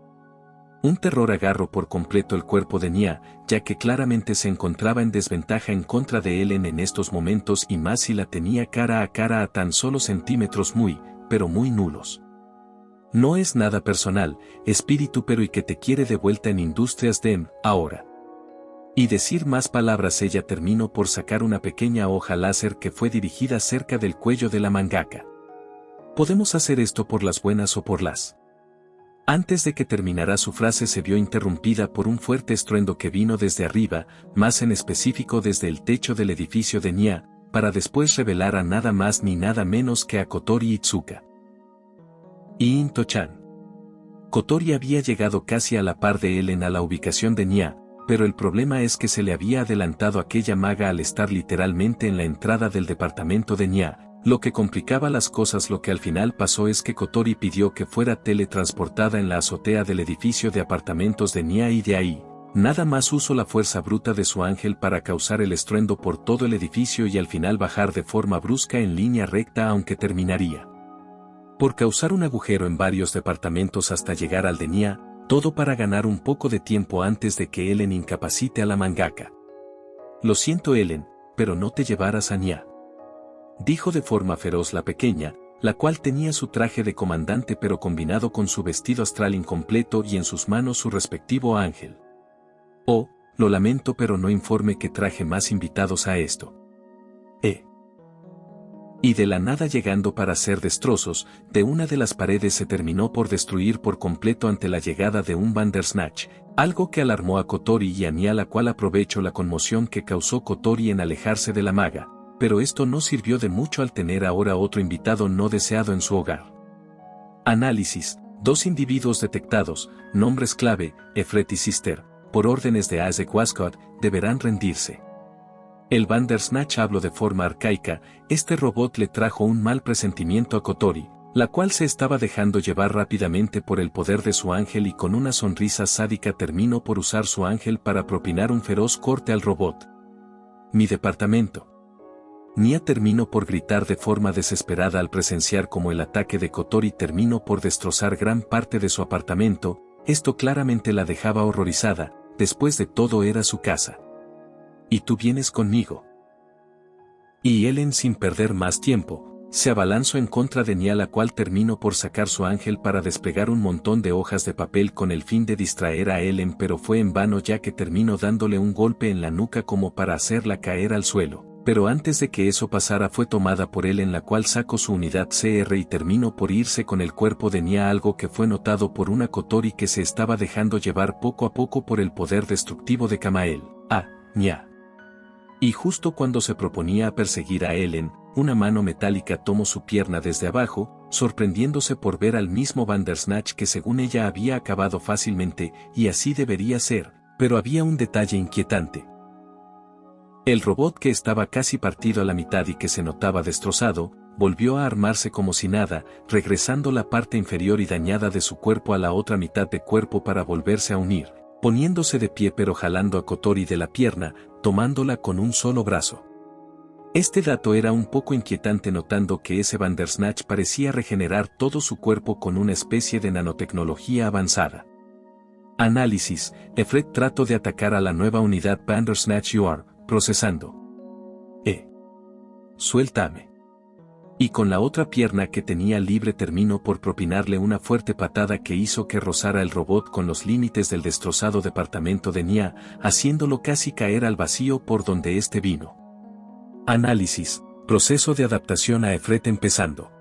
Un terror agarró por completo el cuerpo de Nia, ya que claramente se encontraba en desventaja en contra de Ellen en estos momentos y más si la tenía cara a cara a tan solo centímetros pero muy nulos. No es nada personal, espíritu, pero y que te quiere de vuelta en Industrias Dem, ahora. Y decir más palabras ella terminó por sacar una pequeña hoja láser que fue dirigida cerca del cuello de la mangaka. Podemos hacer esto por las buenas o por las... Antes de que terminara su frase se vio interrumpida por un fuerte estruendo que vino desde arriba, más en específico desde el techo del edificio de Nia, para después revelar a nada más ni nada menos que a Kotori Itsuka. Y Into-chan. Kotori había llegado casi a la par de Ellen a la ubicación de Nia, pero el problema es que se le había adelantado aquella maga al estar literalmente en la entrada del departamento de Nia, lo que complicaba las cosas. Lo que al final pasó es que Kotori pidió que fuera teletransportada en la azotea del edificio de apartamentos de Nia y de ahí, nada más usó la fuerza bruta de su ángel para causar el estruendo por todo el edificio y al final bajar de forma brusca en línea recta, aunque terminaría por causar un agujero en varios departamentos hasta llegar al de Nia, todo para ganar un poco de tiempo antes de que Ellen incapacite a la mangaka. Lo siento, Ellen, pero no te llevarás a Nia, dijo de forma feroz la pequeña, la cual tenía su traje de comandante pero combinado con su vestido astral incompleto y en sus manos su respectivo ángel. Oh, lo lamento, pero no informe que traje más invitados a esto. Y de la nada llegando para hacer destrozos, de una de las paredes se terminó por destruir por completo ante la llegada de un Bandersnatch, algo que alarmó a Kotori y a Nya, la cual aprovechó la conmoción que causó Kotori en alejarse de la maga, pero esto no sirvió de mucho al tener ahora otro invitado no deseado en su hogar. Análisis: 2 individuos detectados, nombres clave, Efret y Sister, por órdenes de Isaac Wascott, deberán rendirse. El Bandersnatch habló de forma arcaica. Este robot le trajo un mal presentimiento a Kotori, la cual se estaba dejando llevar rápidamente por el poder de su ángel y con una sonrisa sádica terminó por usar su ángel para propinar un feroz corte al robot. Mi departamento. Nya terminó por gritar de forma desesperada al presenciar cómo el ataque de Kotori terminó por destrozar gran parte de su apartamento. Esto claramente la dejaba horrorizada, después de todo era su casa. ¿Y tú vienes conmigo? Y Ellen, sin perder más tiempo, se abalanzó en contra de Nya, la cual terminó por sacar su ángel para desplegar un montón de hojas de papel con el fin de distraer a Ellen, pero fue en vano, ya que terminó dándole un golpe en la nuca como para hacerla caer al suelo. Pero antes de que eso pasara fue tomada por Ellen, la cual sacó su unidad CR y terminó por irse con el cuerpo de Nya, algo que fue notado por una Kotori que se estaba dejando llevar poco a poco por el poder destructivo de Kamael. Nya. Y justo cuando se proponía a perseguir a Ellen, una mano metálica tomó su pierna desde abajo, sorprendiéndose por ver al mismo Bandersnatch que según ella había acabado fácilmente, y así debería ser, pero había un detalle inquietante. El robot, que estaba casi partido a la mitad y que se notaba destrozado, volvió a armarse como si nada, regresando la parte inferior y dañada de su cuerpo a la otra mitad de cuerpo para volverse a unir, poniéndose de pie pero jalando a Kotori de la pierna, tomándola con un solo brazo. Este dato era un poco inquietante, notando que ese Bandersnatch parecía regenerar todo su cuerpo con una especie de nanotecnología avanzada. Análisis: Efret trató de atacar a la nueva unidad Bandersnatch UR, procesando. Suéltame. Y con la otra pierna que tenía libre terminó por propinarle una fuerte patada que hizo que rozara el robot con los límites del destrozado departamento de Nya, haciéndolo casi caer al vacío por donde este vino. Análisis: proceso de adaptación a Efret empezando.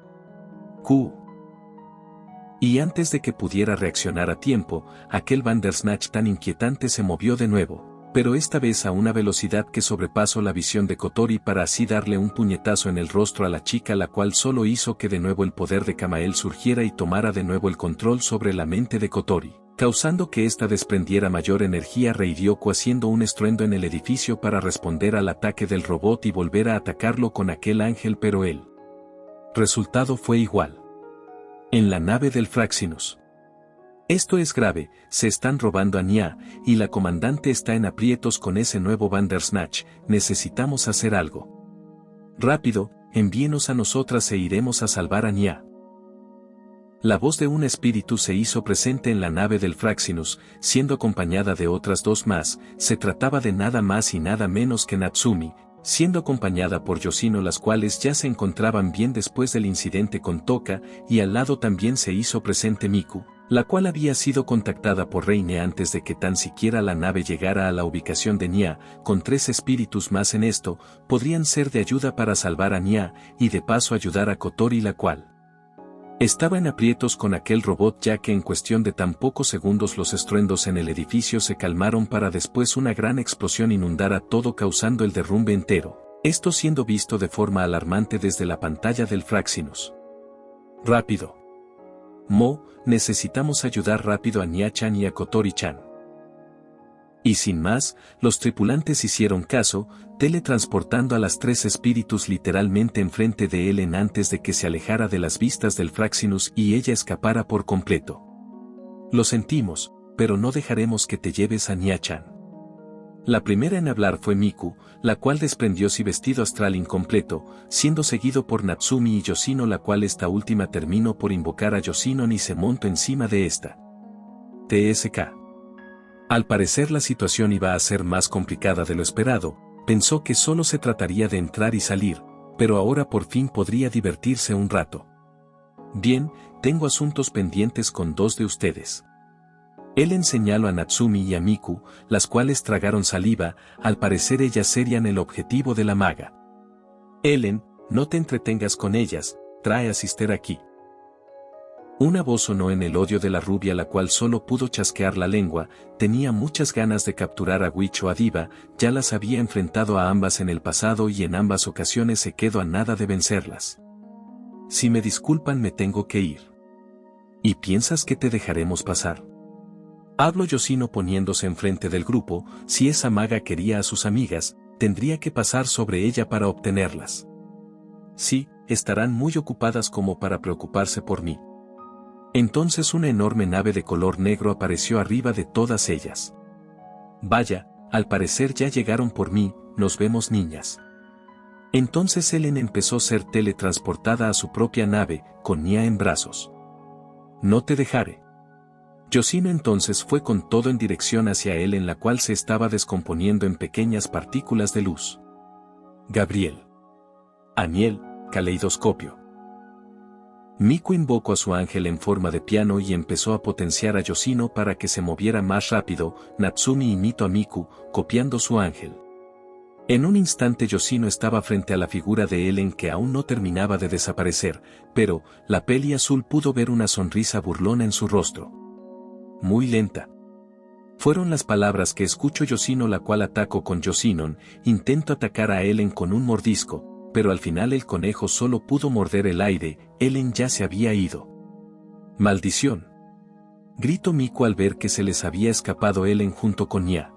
Y antes de que pudiera reaccionar a tiempo, aquel Bandersnatch tan inquietante se movió de nuevo, pero esta vez a una velocidad que sobrepasó la visión de Kotori para así darle un puñetazo en el rostro a la chica, la cual solo hizo que de nuevo el poder de Kamael surgiera y tomara de nuevo el control sobre la mente de Kotori, causando que ésta desprendiera mayor energía Reiryoku, haciendo un estruendo en el edificio para responder al ataque del robot y volver a atacarlo con aquel ángel, pero el resultado fue igual. En la nave del Fraxinus. Esto es grave, se están robando a Nya, y la comandante está en aprietos con ese nuevo Bandersnatch, necesitamos hacer algo. Rápido, envíenos a nosotras e iremos a salvar a Nya. La voz de un espíritu se hizo presente en la nave del Fraxinus, siendo acompañada de otras 2 más, se trataba de nada más y nada menos que Natsumi, siendo acompañada por Yoshino, las cuales ya se encontraban bien después del incidente con Toka, y al lado también se hizo presente Miku, la cual había sido contactada por Reine antes de que tan siquiera la nave llegara a la ubicación de Nya. Con 3 espíritus más en esto, podrían ser de ayuda para salvar a Nya, y de paso ayudar a Kotori, la cual estaba en aprietos con aquel robot, ya que en cuestión de tan pocos segundos los estruendos en el edificio se calmaron para después una gran explosión inundara todo, causando el derrumbe entero, esto siendo visto de forma alarmante desde la pantalla del Fraxinus. Rápido. Necesitamos ayudar rápido a Nya-chan y a Kotori-chan. Y sin más, los tripulantes hicieron caso, teletransportando a las 3 espíritus literalmente enfrente de Ellen antes de que se alejara de las vistas del Fraxinus y ella escapara por completo. Lo sentimos, pero no dejaremos que te lleves a Nya-chan. La primera en hablar fue Miku, la cual desprendió su vestido astral incompleto, siendo seguido por Natsumi y Yoshino, la cual esta última terminó por invocar a Yoshino y se montó encima de esta. TSK. Al parecer la situación iba a ser más complicada de lo esperado, pensó que solo se trataría de entrar y salir, pero ahora por fin podría divertirse un rato. Bien, tengo asuntos pendientes con 2 de ustedes. Ellen señaló a Natsumi y a Miku, las cuales tragaron saliva, al parecer ellas serían el objetivo de la maga. Ellen, No te entretengas con ellas, trae a Sister aquí. Una voz sonó en el oído de la rubia, la cual solo pudo chasquear la lengua. Tenía muchas ganas de capturar a Witch o a Diva, ya las había enfrentado a ambas en el pasado y en ambas ocasiones se quedó a nada de vencerlas. Si me disculpan, me tengo que ir. ¿Y piensas que te dejaremos pasar? Habló Yoshino poniéndose enfrente del grupo. Si esa maga quería a sus amigas, tendría que pasar sobre ella para obtenerlas. Sí, estarán muy ocupadas como para preocuparse por mí. Entonces una enorme nave de color negro apareció arriba de todas ellas. Vaya, al parecer ya llegaron por mí, nos vemos, niñas. Entonces Ellen empezó a ser teletransportada a su propia nave, con Nya en brazos. No te dejaré. Yoshino entonces fue con todo en dirección hacia él, en la cual se estaba descomponiendo en pequeñas partículas de luz. Gabriel. Aniel, caleidoscopio. Miku invocó a su ángel en forma de piano y empezó a potenciar a Yoshino para que se moviera más rápido. Natsumi imitó a Miku, copiando su ángel. En un instante Yoshino estaba frente a la figura de Ellen, que aún no terminaba de desaparecer, pero la peli azul pudo ver una sonrisa burlona en su rostro. Muy lenta. Fueron las palabras que escuchó Yoshino, la cual atacó con Yoshinon. Intentó atacar a Ellen con un mordisco, pero al final el conejo solo pudo morder el aire. Ellen ya se había ido. ¡Maldición!, gritó Miku al ver que se les había escapado Ellen junto con Nya.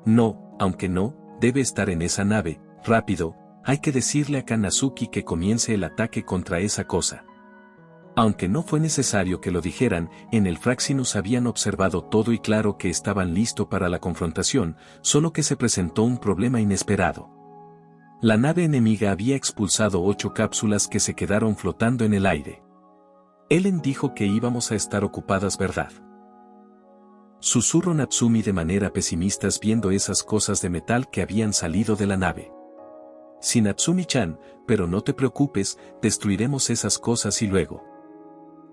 No, aunque no, debe estar en esa nave. Rápido, hay que decirle a Kanazuki que comience el ataque contra esa cosa. Aunque no fue necesario que lo dijeran, en el Fraxinus habían observado todo y claro que estaban listos para la confrontación, solo que se presentó un problema inesperado. La nave enemiga había expulsado 8 cápsulas que se quedaron flotando en el aire. Ellen dijo que íbamos a estar ocupadas, ¿verdad? Susurró Natsumi de manera pesimista viendo esas cosas de metal que habían salido de la nave. Sí, Natsumi-chan, pero no te preocupes, destruiremos esas cosas y luego.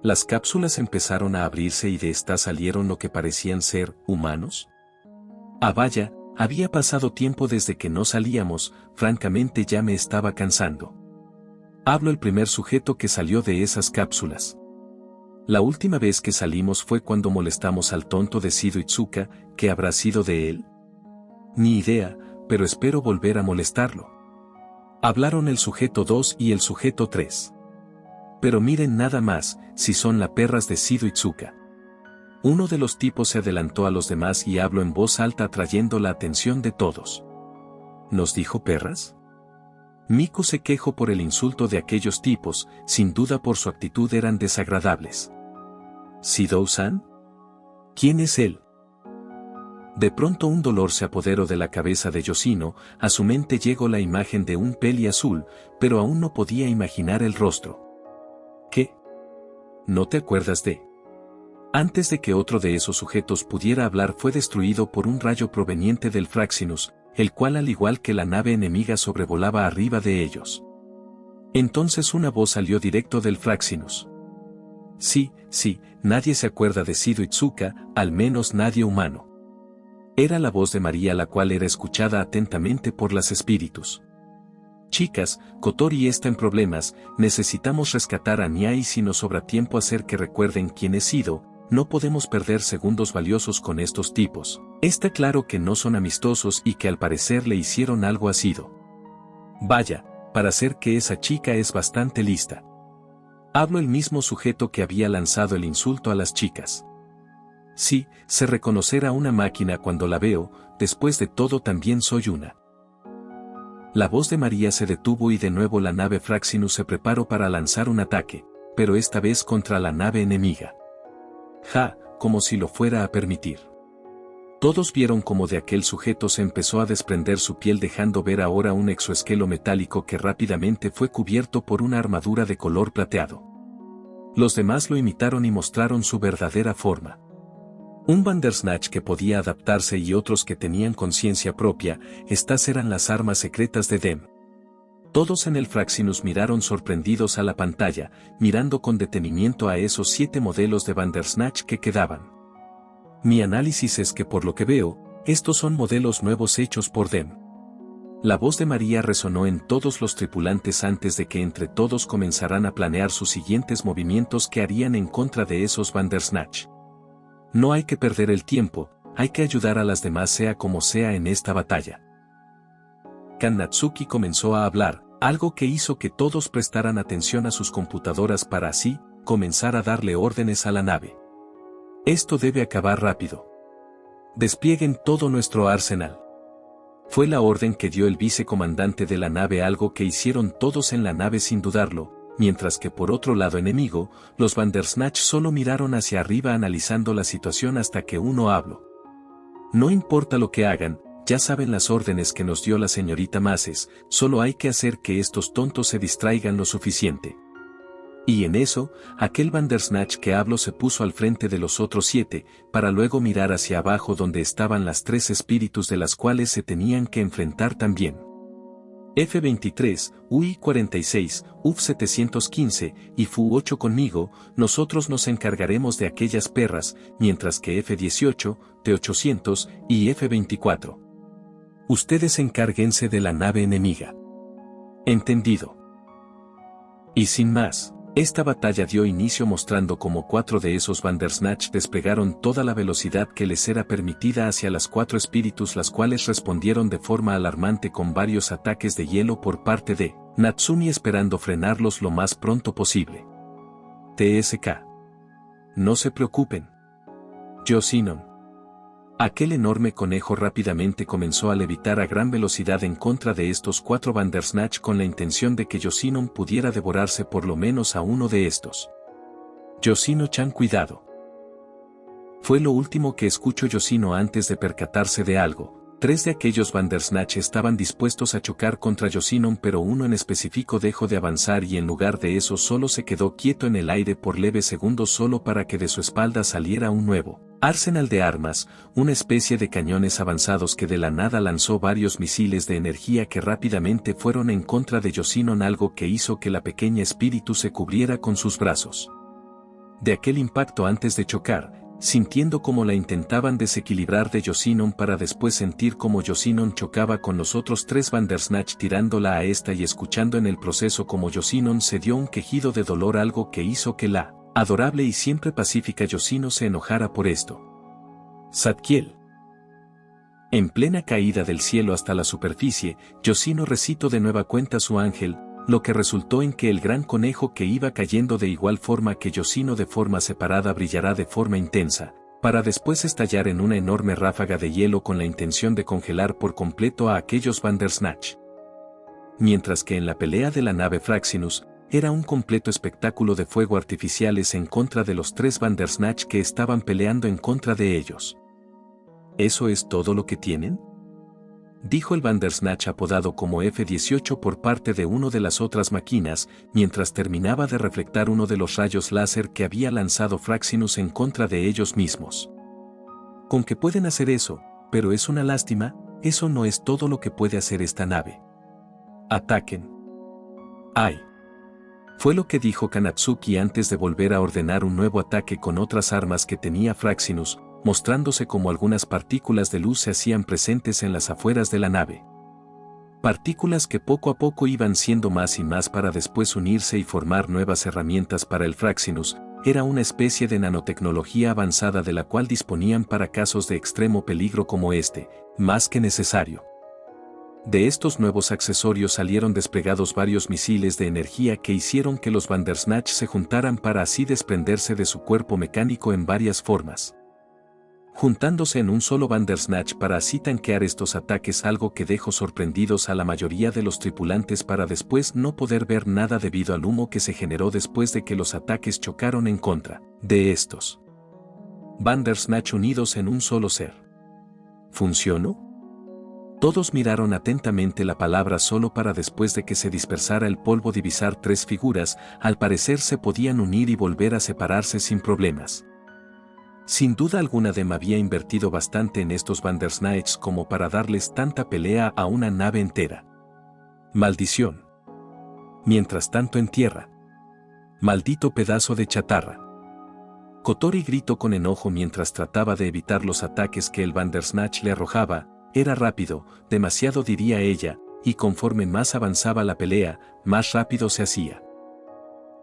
Las cápsulas empezaron a abrirse y de estas salieron lo que parecían ser humanos. Ah, vaya. Había pasado tiempo desde que no salíamos, francamente ya me estaba cansando. Habló el primer sujeto que salió de esas cápsulas. La última vez que salimos fue cuando molestamos al tonto de Shido Itsuka. ¿Qué habrá sido de él? Ni idea, pero espero volver a molestarlo. Hablaron el sujeto 2 y el sujeto 3. Pero miren nada más, si son las perras de Shido Itsuka. Uno de los tipos se adelantó a los demás y habló en voz alta atrayendo la atención de todos. ¿Nos dijo perras? Miku se quejó por el insulto de aquellos tipos, sin duda por su actitud eran desagradables. ¿Shidou-san? ¿Quién es él? De pronto un dolor se apoderó de la cabeza de Yoshino, a su mente llegó la imagen de un peli azul, pero aún no podía imaginar el rostro. ¿Qué? ¿No te acuerdas de? Antes de que otro de esos sujetos pudiera hablar fue destruido por un rayo proveniente del Fraxinus, el cual al igual que la nave enemiga sobrevolaba arriba de ellos. Entonces una voz salió directo del Fraxinus. Sí, nadie se acuerda de Shido Itsuka, al menos nadie humano. Era la voz de María, la cual era escuchada atentamente por las espíritus. Chicas, Kotori está en problemas, necesitamos rescatar a Nya y si nos sobra tiempo hacer que recuerden quién es Shido. No podemos perder segundos valiosos con estos tipos. Está claro que no son amistosos y que al parecer le hicieron algo a Shido. Vaya, para ser que esa chica es bastante lista. Habló el mismo sujeto que había lanzado el insulto a las chicas. Sí, sé reconocer a una máquina cuando la veo, después de todo también soy una. La voz de María se detuvo y de nuevo la nave Fraxinus se preparó para lanzar un ataque, pero esta vez contra la nave enemiga. Como si lo fuera a permitir. Todos vieron cómo de aquel sujeto se empezó a desprender su piel, dejando ver ahora un exoesqueleto metálico que rápidamente fue cubierto por una armadura de color plateado. Los demás lo imitaron y mostraron su verdadera forma. Un Bandersnatch que podía adaptarse y otros que tenían conciencia propia. Estas eran las armas secretas de Dem. Todos en el Fraxinus miraron sorprendidos a la pantalla, mirando con detenimiento a esos 7 modelos de Bandersnatch que quedaban. Mi análisis es que por lo que veo, estos son modelos nuevos hechos por Dem. La voz de María resonó en todos los tripulantes antes de que entre todos comenzaran a planear sus siguientes movimientos que harían en contra de esos Bandersnatch. No hay que perder el tiempo, hay que ayudar a las demás sea como sea en esta batalla. Kan Natsuki comenzó a hablar, algo que hizo que todos prestaran atención a sus computadoras para así comenzar a darle órdenes a la nave. Esto debe acabar rápido. Desplieguen todo nuestro arsenal. Fue la orden que dio el vicecomandante de la nave, algo que hicieron todos en la nave sin dudarlo, mientras que por otro lado enemigo, los Bandersnatch solo miraron hacia arriba analizando la situación hasta que uno habló. No importa lo que hagan, ya saben las órdenes que nos dio la señorita Maces, solo hay que hacer que estos tontos se distraigan lo suficiente. Y en eso, aquel Bandersnatch que habló se puso al frente de los otros 7, para luego mirar hacia abajo donde estaban las 3 espíritus de las cuales se tenían que enfrentar también. F-23, UI-46, UF-715 y Fu-8 conmigo, nosotros nos encargaremos de aquellas perras, mientras que F-18, T-800 y F-24. Ustedes encárguense de la nave enemiga. ¿Entendido? Y sin más. Esta batalla dio inicio mostrando cómo 4 de esos Bandersnatch desplegaron toda la velocidad que les era permitida hacia las 4 espíritus, las cuales respondieron de forma alarmante con varios ataques de hielo por parte de Natsumi, esperando frenarlos lo más pronto posible. TSK. No se preocupen. Yoshino. Aquel enorme conejo rápidamente comenzó a levitar a gran velocidad en contra de estos 4 Bandersnatch con la intención de que Yoshino pudiera devorarse por lo menos a uno de estos. Yoshino-chan, cuidado. Fue lo último que escuchó Yoshino antes de percatarse de algo. 3 de aquellos Bandersnatch estaban dispuestos a chocar contra Yoshino, pero uno en específico dejó de avanzar y en lugar de eso solo se quedó quieto en el aire por leves segundos solo para que de su espalda saliera un nuevo arsenal de armas, una especie de cañones avanzados que de la nada lanzó varios misiles de energía que rápidamente fueron en contra de Yoshino, algo que hizo que la pequeña espíritu se cubriera con sus brazos. De aquel impacto antes de chocar, sintiendo cómo la intentaban desequilibrar de Yoshino para después sentir cómo Yoshino chocaba con los otros 3 Bandersnatch tirándola a esta y escuchando en el proceso como Yoshino se dio un quejido de dolor, algo que hizo que la adorable y siempre pacífica Yoshino se enojara por esto. Zadkiel. En plena caída del cielo hasta la superficie, Yoshino recitó de nueva cuenta su ángel, lo que resultó en que el gran conejo que iba cayendo de igual forma que Yoshino de forma separada brillará de forma intensa, para después estallar en una enorme ráfaga de hielo con la intención de congelar por completo a aquellos Bandersnatch. Mientras que en la pelea de la nave Fraxinus, era un completo espectáculo de fuego artificiales en contra de los 3 Bandersnatch que estaban peleando en contra de ellos. ¿Eso es todo lo que tienen?, dijo el Bandersnatch apodado como F-18 por parte de una de las otras máquinas, mientras terminaba de reflectar uno de los rayos láser que había lanzado Fraxinus en contra de ellos mismos. Con que pueden hacer eso, pero es una lástima, eso no es todo lo que puede hacer esta nave. Ataquen. ¡Ay! Fue lo que dijo Kanatsuki antes de volver a ordenar un nuevo ataque con otras armas que tenía Fraxinus, mostrándose como algunas partículas de luz se hacían presentes en las afueras de la nave. Partículas que poco a poco iban siendo más y más para después unirse y formar nuevas herramientas para el Fraxinus. Era una especie de nanotecnología avanzada de la cual disponían para casos de extremo peligro como este, más que necesario. De estos nuevos accesorios salieron desplegados varios misiles de energía que hicieron que los Bandersnatch se juntaran para así desprenderse de su cuerpo mecánico en varias formas, juntándose en un solo Bandersnatch para así tanquear estos ataques, algo que dejó sorprendidos a la mayoría de los tripulantes para después no poder ver nada debido al humo que se generó después de que los ataques chocaron en contra de estos Bandersnatch unidos en un solo ser. ¿Funcionó? Todos miraron atentamente la palabra solo para después de que se dispersara el polvo divisar 3 figuras, al parecer se podían unir y volver a separarse sin problemas. Sin duda alguna Dem había invertido bastante en estos Bandersnatch como para darles tanta pelea a una nave entera. Maldición. Mientras tanto en tierra. Maldito pedazo de chatarra. Kotori gritó con enojo mientras trataba de evitar los ataques que el Bandersnatch le arrojaba. Era rápido, demasiado diría ella, y conforme más avanzaba la pelea, más rápido se hacía.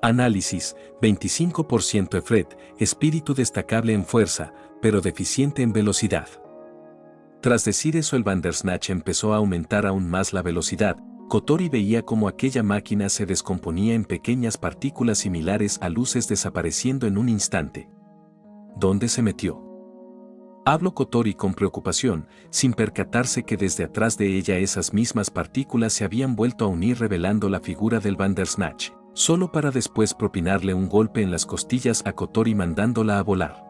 Análisis: 25% Efreet, espíritu destacable en fuerza, pero deficiente en velocidad. Tras decir eso, el Bandersnatch empezó a aumentar aún más la velocidad. Kotori veía cómo aquella máquina se descomponía en pequeñas partículas similares a luces, desapareciendo en un instante. ¿Dónde se metió?, habló Kotori con preocupación, sin percatarse que desde atrás de ella esas mismas partículas se habían vuelto a unir, revelando la figura del Bandersnatch, solo para después propinarle un golpe en las costillas a Kotori, mandándola a volar.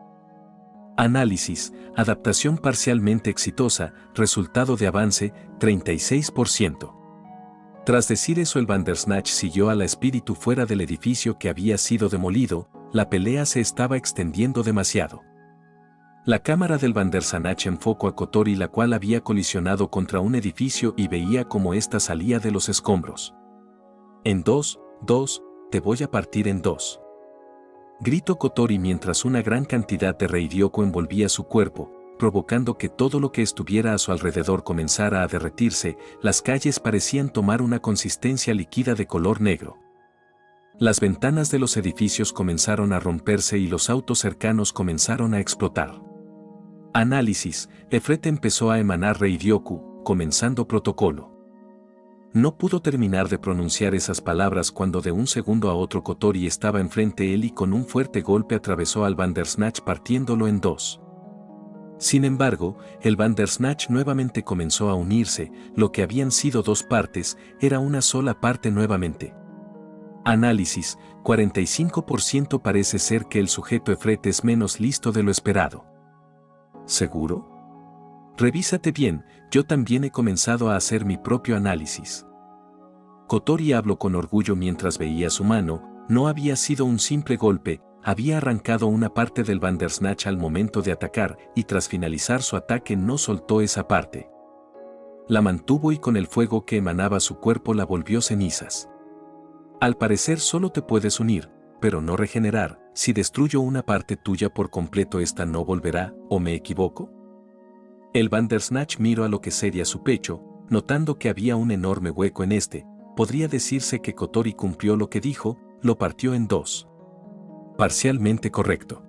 Análisis: adaptación parcialmente exitosa, resultado de avance, 36%. Tras decir eso, el Bandersnatch siguió a la espíritu fuera del edificio que había sido demolido. La pelea se estaba extendiendo demasiado. La cámara del Bandersnatch enfocó a Kotori, la cual había colisionado contra un edificio, y veía cómo ésta salía de los escombros. En dos, te voy a partir en dos, gritó Kotori mientras una gran cantidad de Reiryoku envolvía su cuerpo, provocando que todo lo que estuviera a su alrededor comenzara a derretirse. Las calles parecían tomar una consistencia líquida de color negro. Las ventanas de los edificios comenzaron a romperse y los autos cercanos comenzaron a explotar. Análisis: Efreet empezó a emanar Reiryoku, comenzando protocolo. No pudo terminar de pronunciar esas palabras cuando de un segundo a otro Kotori estaba enfrente de él y con un fuerte golpe atravesó al Bandersnatch, partiéndolo en dos. Sin embargo, el Bandersnatch nuevamente comenzó a unirse. Lo que habían sido dos partes, era una sola parte nuevamente. Análisis: 45%. Parece ser que el sujeto Efreet es menos listo de lo esperado. ¿Seguro? Revísate bien, yo también he comenzado a hacer mi propio análisis. Kotori habló con orgullo mientras veía su mano. No había sido un simple golpe. Había arrancado una parte del Bandersnatch al momento de atacar, y tras finalizar su ataque no soltó esa parte. La mantuvo y con el fuego que emanaba su cuerpo la volvió cenizas. Al parecer solo te puedes unir, pero no regenerar. Si destruyo una parte tuya por completo, esta no volverá, ¿o me equivoco? El Bandersnatch miró a lo que sería su pecho, notando que había un enorme hueco en este. Podría decirse que Kotori cumplió lo que dijo, lo partió en dos. Parcialmente correcto.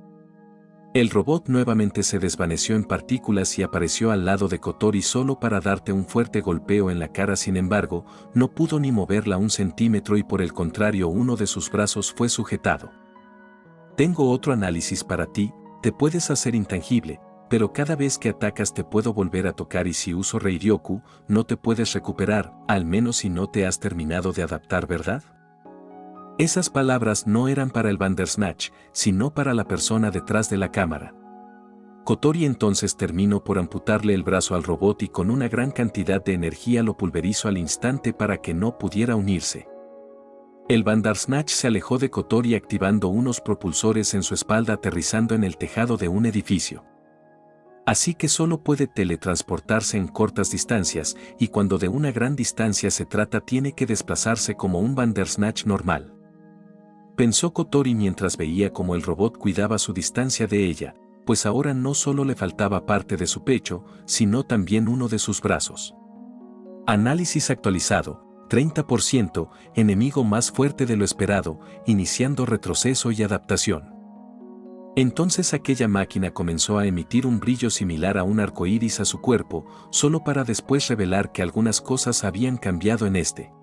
El robot nuevamente se desvaneció en partículas y apareció al lado de Kotori solo para darte un fuerte golpeo en la cara. Sin embargo, no pudo ni moverla un centímetro y por el contrario uno de sus brazos fue sujetado. Tengo otro análisis para ti. Te puedes hacer intangible, pero cada vez que atacas te puedo volver a tocar, y si uso Reiryoku, no te puedes recuperar, al menos si no te has terminado de adaptar, ¿verdad? Esas palabras no eran para el Bandersnatch, sino para la persona detrás de la cámara. Kotori entonces terminó por amputarle el brazo al robot y con una gran cantidad de energía lo pulverizó al instante para que no pudiera unirse. El Bandersnatch se alejó de Kotori activando unos propulsores en su espalda, aterrizando en el tejado de un edificio. Así que solo puede teletransportarse en cortas distancias, y cuando de una gran distancia se trata tiene que desplazarse como un Bandersnatch normal. Pensó Kotori mientras veía cómo el robot cuidaba su distancia de ella, pues ahora no solo le faltaba parte de su pecho, sino también uno de sus brazos. Análisis actualizado: 30%, enemigo más fuerte de lo esperado, iniciando retroceso y adaptación. Entonces aquella máquina comenzó a emitir un brillo similar a un arco iris a su cuerpo, solo para después revelar que algunas cosas habían cambiado en este.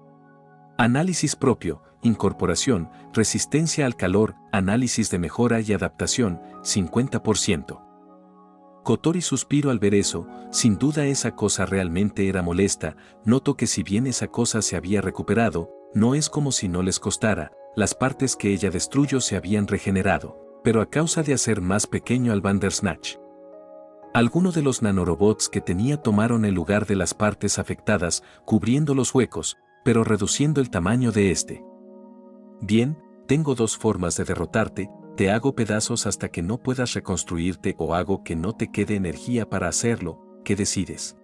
Análisis propio: incorporación, resistencia al calor, análisis de mejora y adaptación, 50%. Kotori suspiró al ver eso. Sin duda esa cosa realmente era molesta. Notó que si bien esa cosa se había recuperado, no es como si no les costara. Las partes que ella destruyó se habían regenerado, pero a causa de hacer más pequeño al Bandersnatch. Algunos de los nanorobots que tenía tomaron el lugar de las partes afectadas, cubriendo los huecos, pero reduciendo el tamaño de este. Bien, tengo dos formas de derrotarte: te hago pedazos hasta que no puedas reconstruirte, o hago que no te quede energía para hacerlo. ¿Qué decides?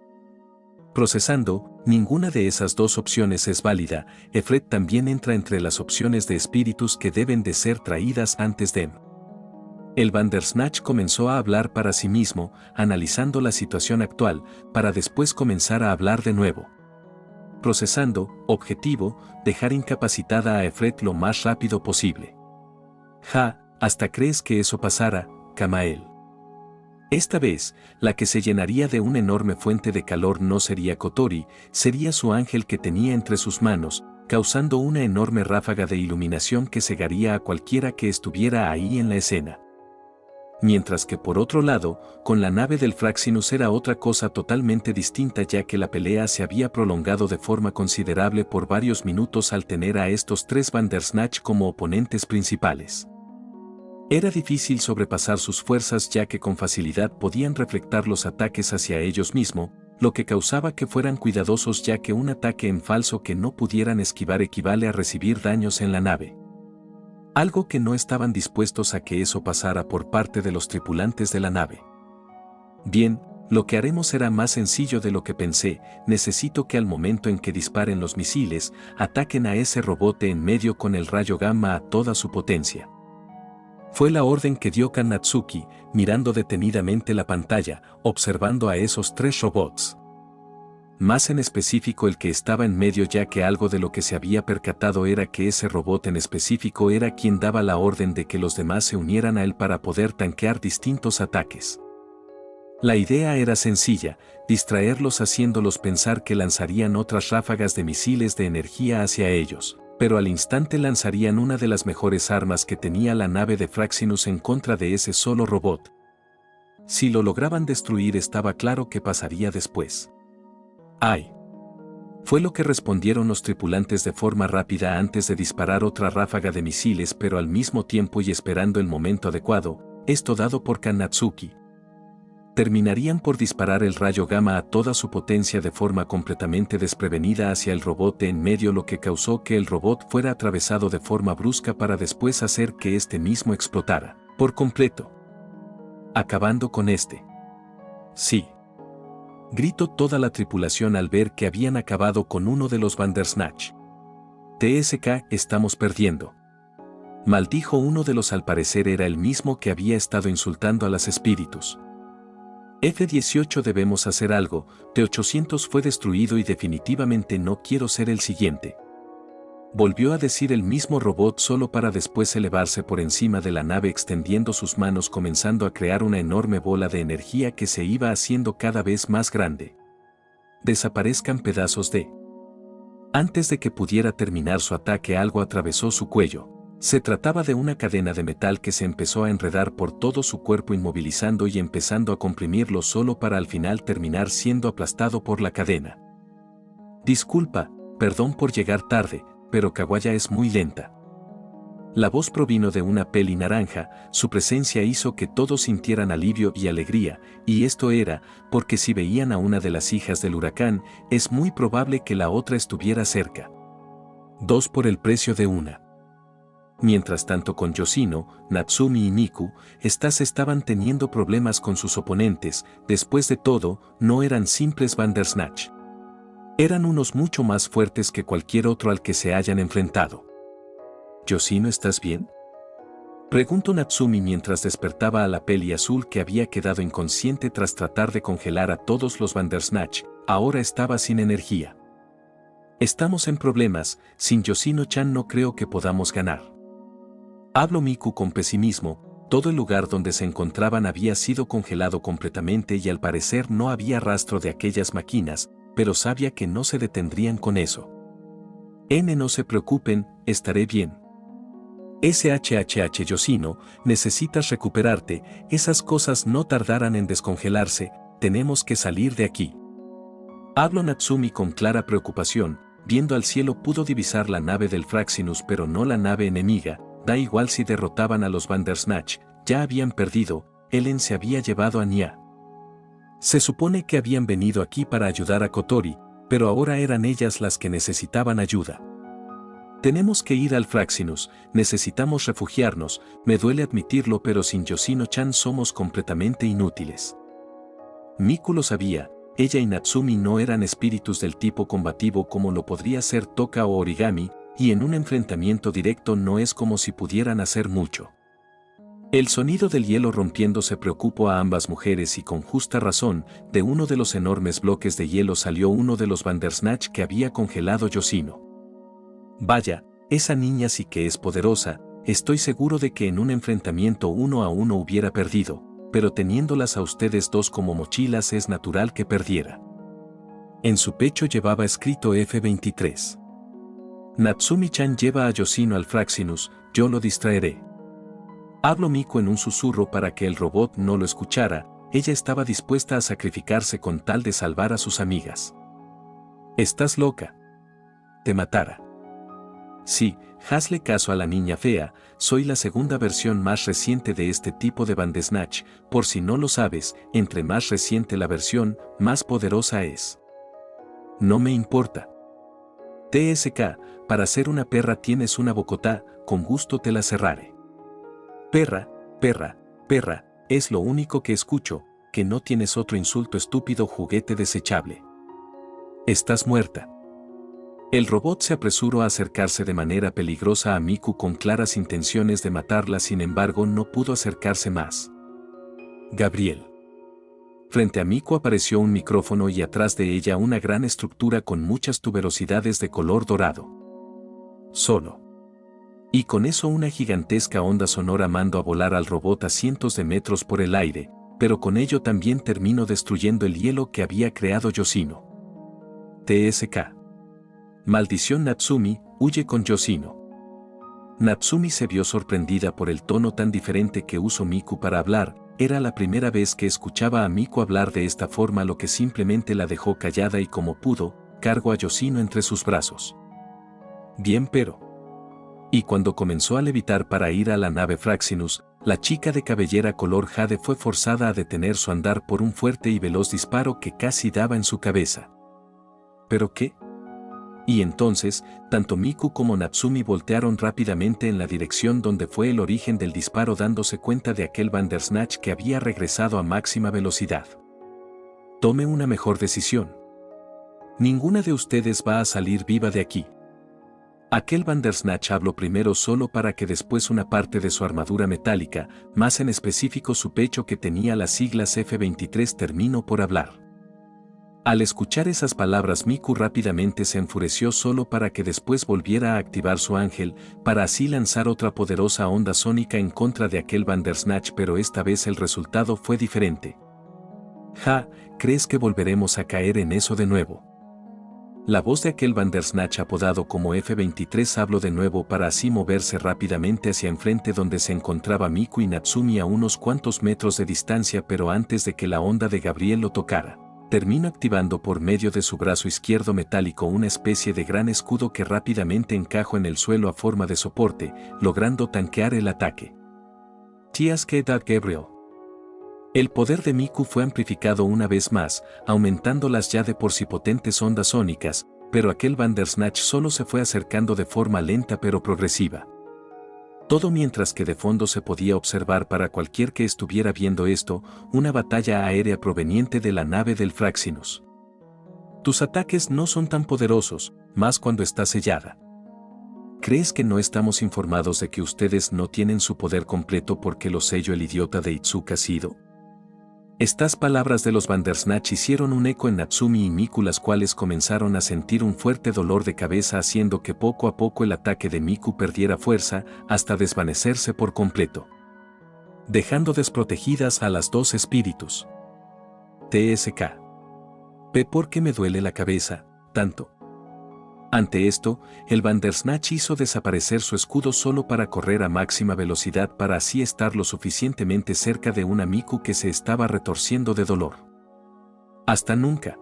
Procesando: ninguna de esas dos opciones es válida. Efreet también entra entre las opciones de espíritus que deben de ser traídas antes de. El Bandersnatch comenzó a hablar para sí mismo, analizando la situación actual, para después comenzar a hablar de nuevo. Procesando, objetivo, dejar incapacitada a Efret lo más rápido posible. ¿Hasta crees que eso pasara, Camael? Esta vez, la que se llenaría de una enorme fuente de calor no sería Kotori, sería su ángel que tenía entre sus manos, causando una enorme ráfaga de iluminación que cegaría a cualquiera que estuviera ahí en la escena. Mientras que por otro lado, con la nave del Fraxinus era otra cosa totalmente distinta, ya que la pelea se había prolongado de forma considerable por varios minutos al tener a estos tres Bandersnatch como oponentes principales. Era difícil sobrepasar sus fuerzas, ya que con facilidad podían reflectar los ataques hacia ellos mismos, lo que causaba que fueran cuidadosos, ya que un ataque en falso que no pudieran esquivar equivale a recibir daños en la nave. Algo que no estaban dispuestos a que eso pasara por parte de los tripulantes de la nave. Bien, lo que haremos será más sencillo de lo que pensé. Necesito que al momento en que disparen los misiles, ataquen a ese robot de en medio con el rayo gamma a toda su potencia. Fue la orden que dio Kanatsuki, mirando detenidamente la pantalla, observando a esos tres robots. Más en específico el que estaba en medio, ya que algo de lo que se había percatado era que ese robot en específico era quien daba la orden de que los demás se unieran a él para poder tanquear distintos ataques. La idea era sencilla, distraerlos haciéndolos pensar que lanzarían otras ráfagas de misiles de energía hacia ellos, pero al instante lanzarían una de las mejores armas que tenía la nave de Fraxinus en contra de ese solo robot. Si lo lograban destruir, estaba claro qué pasaría después. ¡Ay! Fue lo que respondieron los tripulantes de forma rápida antes de disparar otra ráfaga de misiles, pero al mismo tiempo y esperando el momento adecuado, esto dado por Kanatsuki. Terminarían por disparar el rayo gamma a toda su potencia de forma completamente desprevenida hacia el robot de en medio, lo que causó que el robot fuera atravesado de forma brusca para después hacer que este mismo explotara por completo, acabando con este. Sí. Gritó toda la tripulación al ver que habían acabado con uno de los Bandersnatch. TSK, estamos perdiendo. Maldijo uno de los, al parecer era el mismo que había estado insultando a los espíritus. F-18, debemos hacer algo. T-800 fue destruido y definitivamente no quiero ser el siguiente. Volvió a decir el mismo robot, solo para después elevarse por encima de la nave extendiendo sus manos, comenzando a crear una enorme bola de energía que se iba haciendo cada vez más grande. Desaparezcan pedazos de... Antes de que pudiera terminar su ataque, algo atravesó su cuello. Se trataba de una cadena de metal que se empezó a enredar por todo su cuerpo, inmovilizando y empezando a comprimirlo, solo para al final terminar siendo aplastado por la cadena. Disculpa, perdón por llegar tarde, pero Kawaya es muy lenta. La voz provino de una peli naranja. Su presencia hizo que todos sintieran alivio y alegría, y esto era porque si veían a una de las hijas del huracán, es muy probable que la otra estuviera cerca. 2 por el precio de una. Mientras tanto, con Yoshino, Natsumi y Miku, estas estaban teniendo problemas con sus oponentes. Después de todo, no eran simples Bandersnatch. Eran unos mucho más fuertes que cualquier otro al que se hayan enfrentado. ¿Yoshino, estás bien?, preguntó Natsumi mientras despertaba a la peli azul, que había quedado inconsciente tras tratar de congelar a todos los Bandersnatch. Ahora estaba sin energía. Estamos en problemas. Sin Yoshino-chan no creo que podamos ganar. Habló Miku con pesimismo. Todo el lugar donde se encontraban había sido congelado completamente y al parecer no había rastro de aquellas máquinas, pero sabía que no se detendrían con eso. No se preocupen, estaré bien. SHHH Yoshino, necesitas recuperarte, esas cosas no tardarán en descongelarse, tenemos que salir de aquí. Habló Natsumi con clara preocupación. Viendo al cielo pudo divisar la nave del Fraxinus, pero no la nave enemiga. Da igual si derrotaban a los Bandersnatch, ya habían perdido. Ellen se había llevado a Nya. Se supone que habían venido aquí para ayudar a Kotori, pero ahora eran ellas las que necesitaban ayuda. Tenemos que ir al Fraxinus, necesitamos refugiarnos. Me duele admitirlo, pero sin Yoshino-chan somos completamente inútiles. Miku lo sabía. Ella y Natsumi no eran espíritus del tipo combativo como lo podría ser Toka o Origami, y en un enfrentamiento directo no es como si pudieran hacer mucho. El sonido del hielo rompiéndose preocupó a ambas mujeres y con justa razón, de uno de los enormes bloques de hielo salió uno de los Bandersnatch que había congelado Yoshino. Vaya, esa niña sí que es poderosa, estoy seguro de que en un enfrentamiento 1 a 1 hubiera perdido, pero teniéndolas a ustedes dos como mochilas es natural que perdiera. En su pecho llevaba escrito F-23. Natsumi-chan lleva a Yoshino al Fraxinus, yo lo distraeré. Habló Miku en un susurro para que el robot no lo escuchara, ella estaba dispuesta a sacrificarse con tal de salvar a sus amigas. ¿Estás loca? Te matara. Sí, hazle caso a la niña fea, soy la segunda versión más reciente de este tipo de Bandersnatch, por si no lo sabes, entre más reciente la versión, más poderosa es. No me importa. TSK, para ser una perra tienes una bocotá, con gusto te la cerraré. Perra, perra, perra, es lo único que escucho, que no tienes otro insulto estúpido juguete desechable. Estás muerta. El robot se apresuró a acercarse de manera peligrosa a Miku con claras intenciones de matarla, sin embargo no pudo acercarse más. Gabriel. Frente a Miku apareció un micrófono y atrás de ella una gran estructura con muchas tuberosidades de color dorado. Solo. Y con eso una gigantesca onda sonora mandó a volar al robot a cientos de metros por el aire, pero con ello también terminó destruyendo el hielo que había creado Yoshino. TSK. Maldición Natsumi, huye con Yoshino. Natsumi se vio sorprendida por el tono tan diferente que usó Miku para hablar, era la primera vez que escuchaba a Miku hablar de esta forma, lo que simplemente la dejó callada y como pudo, cargó a Yoshino entre sus brazos. Bien, pero... Y cuando comenzó a levitar para ir a la nave Fraxinus, la chica de cabellera color jade fue forzada a detener su andar por un fuerte y veloz disparo que casi daba en su cabeza. ¿Pero qué? Y entonces, tanto Miku como Natsumi voltearon rápidamente en la dirección donde fue el origen del disparo, dándose cuenta de aquel Bandersnatch que había regresado a máxima velocidad. Tome una mejor decisión. Ninguna de ustedes va a salir viva de aquí. Aquel Bandersnatch habló primero solo para que después una parte de su armadura metálica, más en específico su pecho que tenía las siglas F-23, terminó por hablar. Al escuchar esas palabras Miku rápidamente se enfureció solo para que después volviera a activar su ángel, para así lanzar otra poderosa onda sónica en contra de aquel Bandersnatch, pero esta vez el resultado fue diferente. Ja, ¿crees que volveremos a caer en eso de nuevo? La voz de aquel Bandersnatch apodado como F-23 habló de nuevo para así moverse rápidamente hacia enfrente donde se encontraba Miku y Natsumi a unos cuantos metros de distancia, pero antes de que la onda de Gabriel lo tocara, terminó activando por medio de su brazo izquierdo metálico una especie de gran escudo que rápidamente encajó en el suelo a forma de soporte, logrando tanquear el ataque. TSK Gabriel. El poder de Miku fue amplificado una vez más, aumentando las ya de por sí potentes ondas sónicas, pero aquel Bandersnatch solo se fue acercando de forma lenta pero progresiva. Todo mientras que de fondo se podía observar para cualquier que estuviera viendo esto, una batalla aérea proveniente de la nave del Fraxinus. Tus ataques no son tan poderosos, más cuando está sellada. ¿Crees que no estamos informados de que ustedes no tienen su poder completo porque lo selló el idiota de Itsuka Shido? Estas palabras de los Bandersnatch hicieron un eco en Natsumi y Miku, las cuales comenzaron a sentir un fuerte dolor de cabeza, haciendo que poco a poco el ataque de Miku perdiera fuerza hasta desvanecerse por completo, dejando desprotegidas a las dos espíritus. TSK. ¿Por qué me duele la cabeza tanto? Ante esto, el Bandersnatch hizo desaparecer su escudo solo para correr a máxima velocidad para así estar lo suficientemente cerca de una Miku que se estaba retorciendo de dolor. Hasta nunca.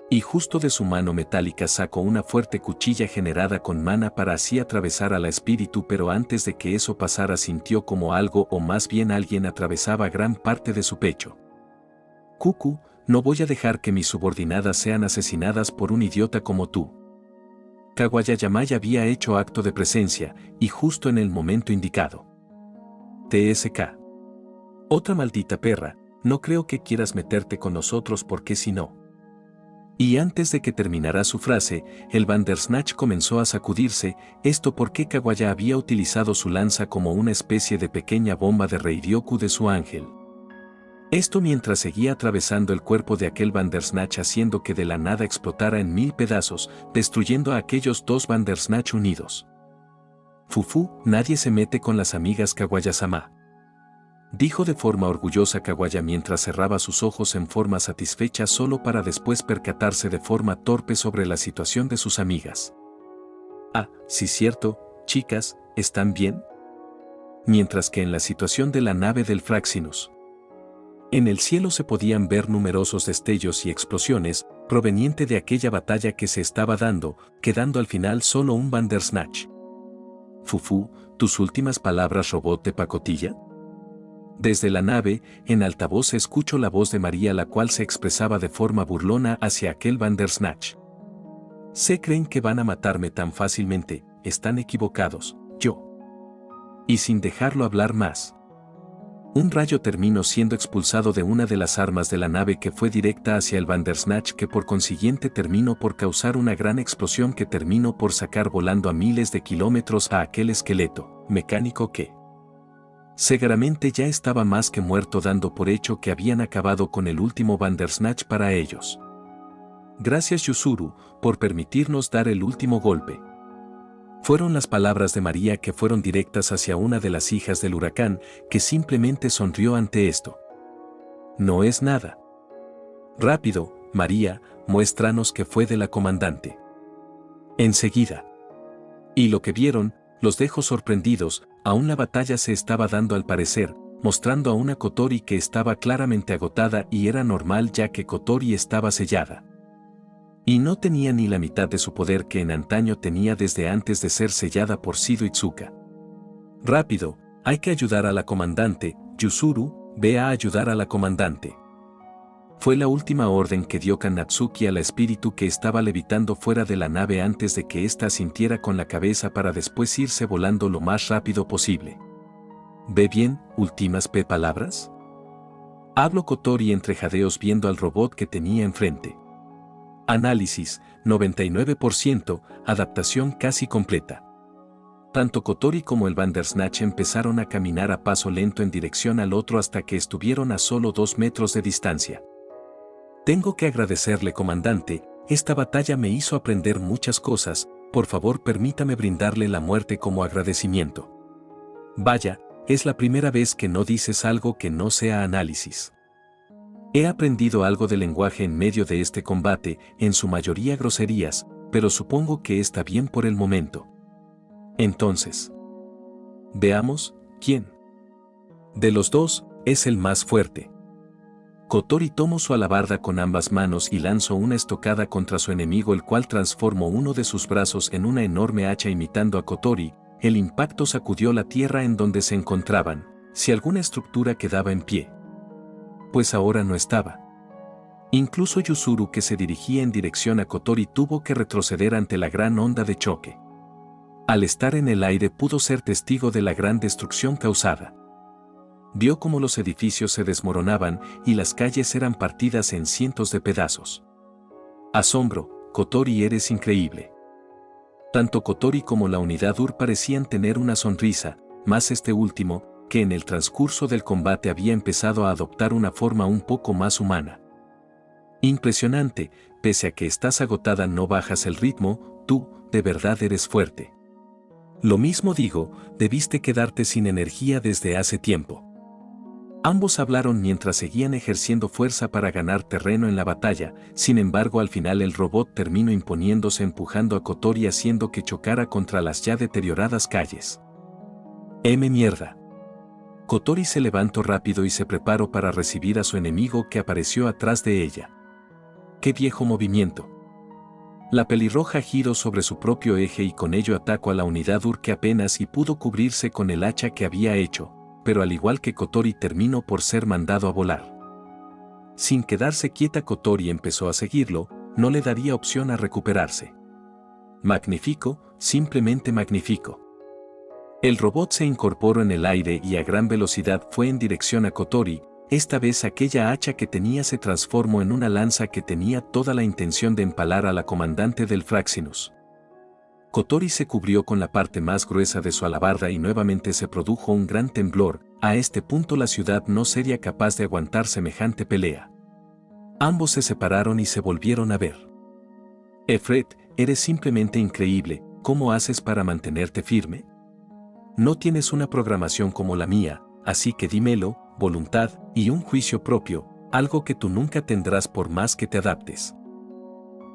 Y justo de su mano metálica sacó una fuerte cuchilla generada con mana para así atravesar a la espíritu, pero antes de que eso pasara sintió como algo, o más bien alguien, atravesaba gran parte de su pecho. Cucu, no voy a dejar que mis subordinadas sean asesinadas por un idiota como tú. Kawayayamai había hecho acto de presencia, y justo en el momento indicado. TSK. Otra maldita perra, no creo que quieras meterte con nosotros porque si no. Y antes de que terminara su frase, el Bandersnatch comenzó a sacudirse, esto porque Kawaya había utilizado su lanza como una especie de pequeña bomba de Reiryoku de su ángel. Esto mientras seguía atravesando el cuerpo de aquel Bandersnatch haciendo que de la nada explotara en 1000 pedazos, destruyendo a aquellos dos Bandersnatch unidos. Fufu, nadie se mete con las amigas Kawaya-sama. Dijo de forma orgullosa Kawaya mientras cerraba sus ojos en forma satisfecha solo para después percatarse de forma torpe sobre la situación de sus amigas. Ah, sí cierto, chicas, ¿están bien? Mientras que en la situación de la nave del Fraxinus. En el cielo se podían ver numerosos destellos y explosiones, proveniente de aquella batalla que se estaba dando, quedando al final solo un Bandersnatch. Fufu, ¿tus últimas palabras, robot de pacotilla? Desde la nave, en altavoz escucho la voz de María, la cual se expresaba de forma burlona hacia aquel Bandersnatch. ¿Se creen que van a matarme tan fácilmente? Están equivocados, yo. Y sin dejarlo hablar más. Un rayo terminó siendo expulsado de una de las armas de la nave que fue directa hacia el Bandersnatch, que por consiguiente terminó por causar una gran explosión que terminó por sacar volando a miles de kilómetros a aquel esqueleto mecánico que seguramente ya estaba más que muerto, dando por hecho que habían acabado con el último Bandersnatch para ellos. Gracias Yuzuru, por permitirnos dar el último golpe. Fueron las palabras de María, que fueron directas hacia una de las hijas del huracán, que simplemente sonrió ante esto. No es nada. Rápido, María, muéstranos qué fue de la comandante. Enseguida. Y lo que vieron, los dejó sorprendidos. Aún la batalla se estaba dando al parecer, mostrando a una Kotori que estaba claramente agotada, y era normal ya que Kotori estaba sellada. Y no tenía ni la mitad de su poder que en antaño tenía desde antes de ser sellada por Shido Itsuka. Rápido, hay que ayudar a la comandante, Yuzuru, ve a ayudar a la comandante. Fue la última orden que dio Kanatsuki al espíritu que estaba levitando fuera de la nave antes de que ésta asintiera con la cabeza para después irse volando lo más rápido posible. ¿Ve bien, últimas palabras? Habló Kotori entre jadeos viendo al robot que tenía enfrente. Análisis, 99%, adaptación casi completa. Tanto Kotori como el Bandersnatch empezaron a caminar a paso lento en dirección al otro hasta que estuvieron a solo 2 metros de distancia. Tengo que agradecerle, comandante, esta batalla me hizo aprender muchas cosas, por favor permítame brindarle la muerte como agradecimiento. Vaya, es la primera vez que no dices algo que no sea análisis. He aprendido algo de lenguaje en medio de este combate, en su mayoría groserías, pero supongo que está bien por el momento. Entonces, veamos, ¿quién de los dos es el más fuerte? Kotori tomó su alabarda con ambas manos y lanzó una estocada contra su enemigo, el cual transformó uno de sus brazos en una enorme hacha imitando a Kotori. El impacto sacudió la tierra en donde se encontraban, si alguna estructura quedaba en pie. Pues ahora no estaba. Incluso Yuzuru, que se dirigía en dirección a Kotori, tuvo que retroceder ante la gran onda de choque. Al estar en el aire pudo ser testigo de la gran destrucción causada. Vio cómo los edificios se desmoronaban y las calles eran partidas en cientos de pedazos. Asombro, Kotori, eres increíble. Tanto Kotori como la unidad UR parecían tener una sonrisa, más este último, que en el transcurso del combate había empezado a adoptar una forma un poco más humana. Impresionante, pese a que estás agotada no bajas el ritmo, tú, de verdad eres fuerte. Lo mismo digo, debiste quedarte sin energía desde hace tiempo. Ambos hablaron mientras seguían ejerciendo fuerza para ganar terreno en la batalla, sin embargo al final el robot terminó imponiéndose empujando a Kotori haciendo que chocara contra las ya deterioradas calles. Mierda. Kotori se levantó rápido y se preparó para recibir a su enemigo que apareció atrás de ella. ¡Qué viejo movimiento! La pelirroja giró sobre su propio eje y con ello atacó a la unidad UR que apenas y pudo cubrirse con el hacha que había hecho, pero al igual que Kotori terminó por ser mandado a volar. Sin quedarse quieta, Kotori empezó a seguirlo, no le daría opción a recuperarse. Magnífico, simplemente magnífico. El robot se incorporó en el aire y a gran velocidad fue en dirección a Kotori, esta vez aquella hacha que tenía se transformó en una lanza que tenía toda la intención de empalar a la comandante del Fraxinus. Kotori se cubrió con la parte más gruesa de su alabarda y nuevamente se produjo un gran temblor. A este punto la ciudad no sería capaz de aguantar semejante pelea. Ambos se separaron y se volvieron a ver. Efret, eres simplemente increíble, ¿cómo haces para mantenerte firme? No tienes una programación como la mía, así que dímelo, voluntad y un juicio propio, algo que tú nunca tendrás por más que te adaptes.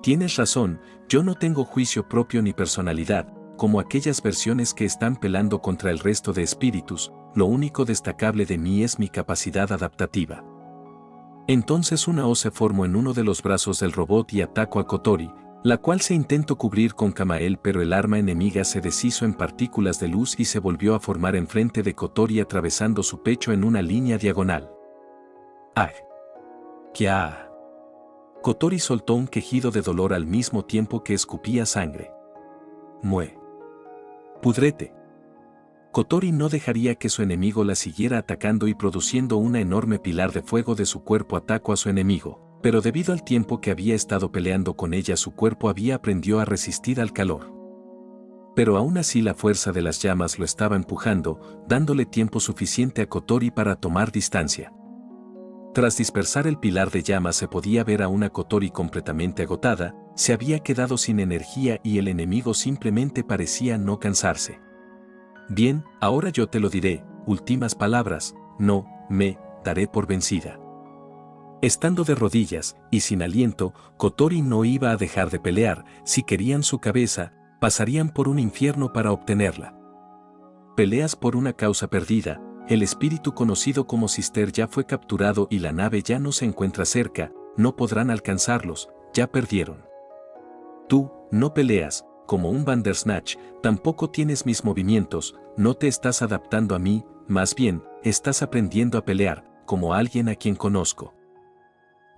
Tienes razón, yo no tengo juicio propio ni personalidad, como aquellas versiones que están pelando contra el resto de espíritus, lo único destacable de mí es mi capacidad adaptativa. Entonces una hoz se formó en uno de los brazos del robot y atacó a Kotori, la cual se intentó cubrir con Kamael, pero el arma enemiga se deshizo en partículas de luz y se volvió a formar enfrente de Kotori atravesando su pecho en una línea diagonal. ¡Ah! ¡Kia! Kotori soltó un quejido de dolor al mismo tiempo que escupía sangre. ¡Mue! ¡Pudrete! Kotori no dejaría que su enemigo la siguiera atacando y produciendo una enorme pilar de fuego de su cuerpo atacó a su enemigo, pero debido al tiempo que había estado peleando con ella su cuerpo había aprendido a resistir al calor. Pero aún así la fuerza de las llamas lo estaba empujando, dándole tiempo suficiente a Kotori para tomar distancia. Tras dispersar el pilar de llamas se podía ver a una Kotori completamente agotada, se había quedado sin energía y el enemigo simplemente parecía no cansarse. Bien, ahora yo te lo diré, últimas palabras, no, me, daré por vencida. Estando de rodillas, y sin aliento, Kotori no iba a dejar de pelear, si querían su cabeza, pasarían por un infierno para obtenerla. Peleas por una causa perdida, el espíritu conocido como Sister ya fue capturado y la nave ya no se encuentra cerca, no podrán alcanzarlos, ya perdieron. Tú, no peleas, como un Bandersnatch, tampoco tienes mis movimientos, no te estás adaptando a mí, más bien, estás aprendiendo a pelear, como alguien a quien conozco.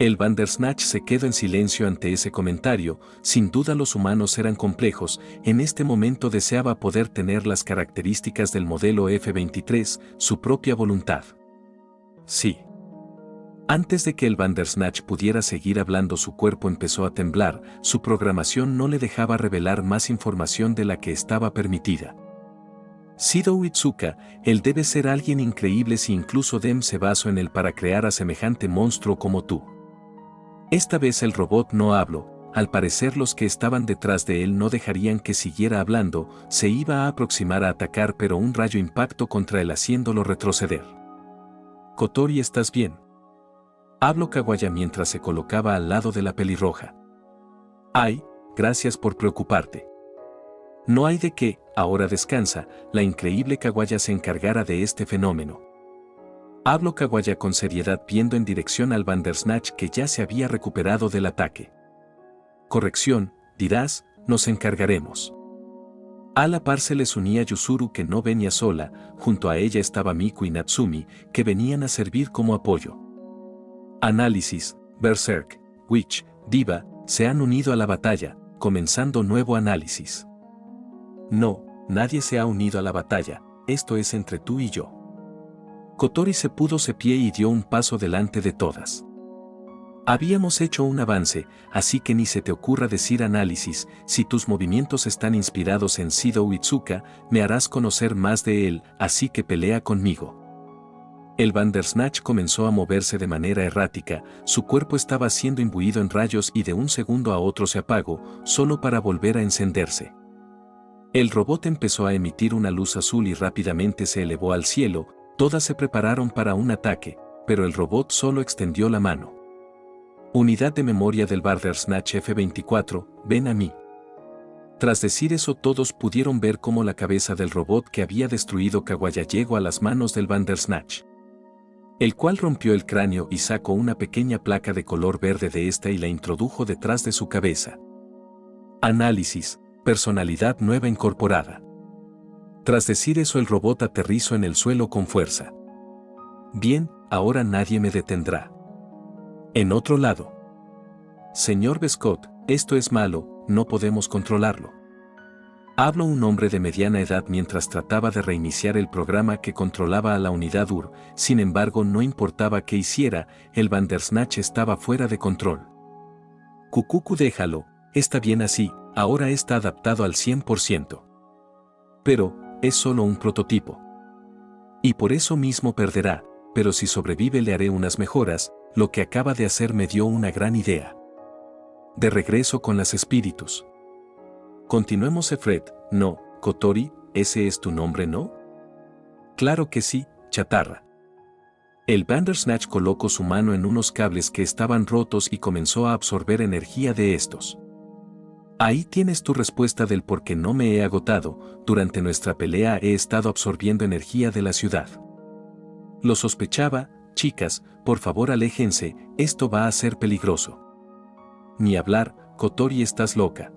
El Bandersnatch se quedó en silencio ante ese comentario, sin duda los humanos eran complejos, en este momento deseaba poder tener las características del modelo F-23, su propia voluntad. Sí. Antes de que el Bandersnatch pudiera seguir hablando su cuerpo empezó a temblar, su programación no le dejaba revelar más información de la que estaba permitida. Sido Itsuka, él debe ser alguien increíble si incluso Dem se basó en él para crear a semejante monstruo como tú. Esta vez el robot no habló, al parecer los que estaban detrás de él no dejarían que siguiera hablando, se iba a aproximar a atacar pero un rayo impactó contra él haciéndolo retroceder. Kotori, ¿estás bien? Habló Kawaya mientras se colocaba al lado de la pelirroja. Ay, gracias por preocuparte. No hay de qué, ahora descansa, la increíble Kawaya se encargará de este fenómeno. Habló Kawaya con seriedad viendo en dirección al Bandersnatch que ya se había recuperado del ataque. Corrección, dirás, nos encargaremos. A la par se les unía Yuzuru que no venía sola, junto a ella estaba Miku y Natsumi, que venían a servir como apoyo. Análisis, Berserk, Witch, Diva, se han unido a la batalla, comenzando nuevo análisis. No, nadie se ha unido a la batalla, esto es entre tú y yo. Kotori se puso de pie y dio un paso delante de todas. Habíamos hecho un avance, así que ni se te ocurra decir análisis, si tus movimientos están inspirados en Sido Itsuka, me harás conocer más de él, así que pelea conmigo. El Bandersnatch comenzó a moverse de manera errática, su cuerpo estaba siendo imbuido en rayos y de un segundo a otro se apagó, solo para volver a encenderse. El robot empezó a emitir una luz azul y rápidamente se elevó al cielo, todas se prepararon para un ataque, pero el robot solo extendió la mano. Unidad de memoria del Bandersnatch F-24, ven a mí. Tras decir eso todos pudieron ver cómo la cabeza del robot que había destruido Kawaya llegó a las manos del Bandersnatch, el cual rompió el cráneo y sacó una pequeña placa de color verde de esta y la introdujo detrás de su cabeza. Análisis, personalidad nueva incorporada. Tras decir eso el robot aterrizó en el suelo con fuerza. Bien, ahora nadie me detendrá. En otro lado. Señor Bescott, esto es malo, no podemos controlarlo. Habló un hombre de mediana edad mientras trataba de reiniciar el programa que controlaba a la unidad UR, sin embargo no importaba qué hiciera, el Bandersnatch estaba fuera de control. Kukuku, déjalo, está bien así, ahora está adaptado al 100%. Pero, es solo un prototipo. Y por eso mismo perderá, pero si sobrevive le haré unas mejoras, lo que acaba de hacer me dio una gran idea. De regreso con las espíritus. Continuemos, Efret. No, Kotori, ese es tu nombre, ¿no? Claro que sí, chatarra. El Bandersnatch colocó su mano en unos cables que estaban rotos y comenzó a absorber energía de estos. Ahí tienes tu respuesta del por qué no me he agotado, durante nuestra pelea he estado absorbiendo energía de la ciudad. Lo sospechaba, chicas, por favor aléjense, esto va a ser peligroso. Ni hablar, Kotori, estás loca.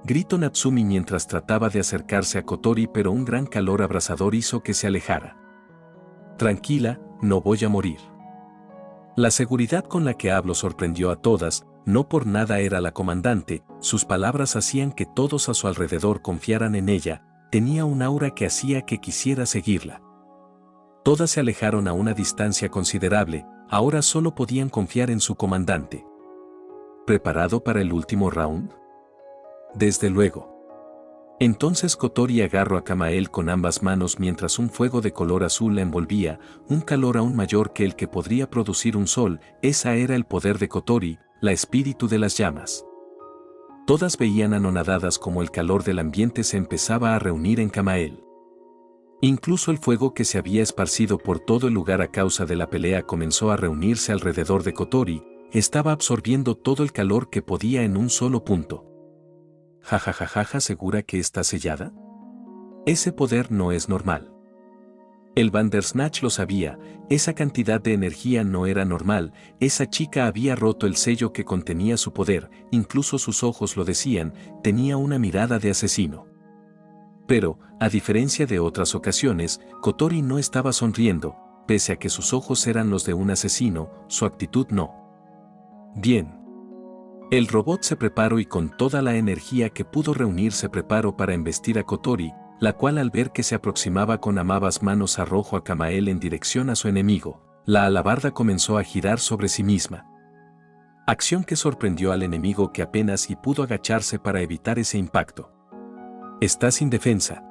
Gritó Natsumi mientras trataba de acercarse a Kotori, pero un gran calor abrasador hizo que se alejara. Tranquila, no voy a morir. La seguridad con la que habló sorprendió a todas, no por nada era la comandante, sus palabras hacían que todos a su alrededor confiaran en ella, tenía un aura que hacía que quisiera seguirla. Todas se alejaron a una distancia considerable, ahora solo podían confiar en su comandante. ¿Preparado para el último round? Desde luego. Entonces Kotori agarró a Kamael con ambas manos mientras un fuego de color azul la envolvía, un calor aún mayor que el que podría producir un sol, esa era el poder de Kotori, la espíritu de las llamas. Todas veían anonadadas como el calor del ambiente se empezaba a reunir en Kamael. Incluso el fuego que se había esparcido por todo el lugar a causa de la pelea comenzó a reunirse alrededor de Kotori, estaba absorbiendo todo el calor que podía en un solo punto. Jajajaja, ¿segura que está sellada? Ese poder no es normal. El Bandersnatch lo sabía, esa cantidad de energía no era normal, esa chica había roto el sello que contenía su poder, incluso sus ojos lo decían, tenía una mirada de asesino. Pero, a diferencia de otras ocasiones, Kotori no estaba sonriendo, pese a que sus ojos eran los de un asesino, su actitud no. Bien. El robot se preparó y con toda la energía que pudo reunir se preparó para embestir a Kotori, la cual al ver que se aproximaba con ambas manos arrojó a Kamael en dirección a su enemigo. La alabarda comenzó a girar sobre sí misma. Acción que sorprendió al enemigo que apenas y pudo agacharse para evitar ese impacto. Está sin defensa.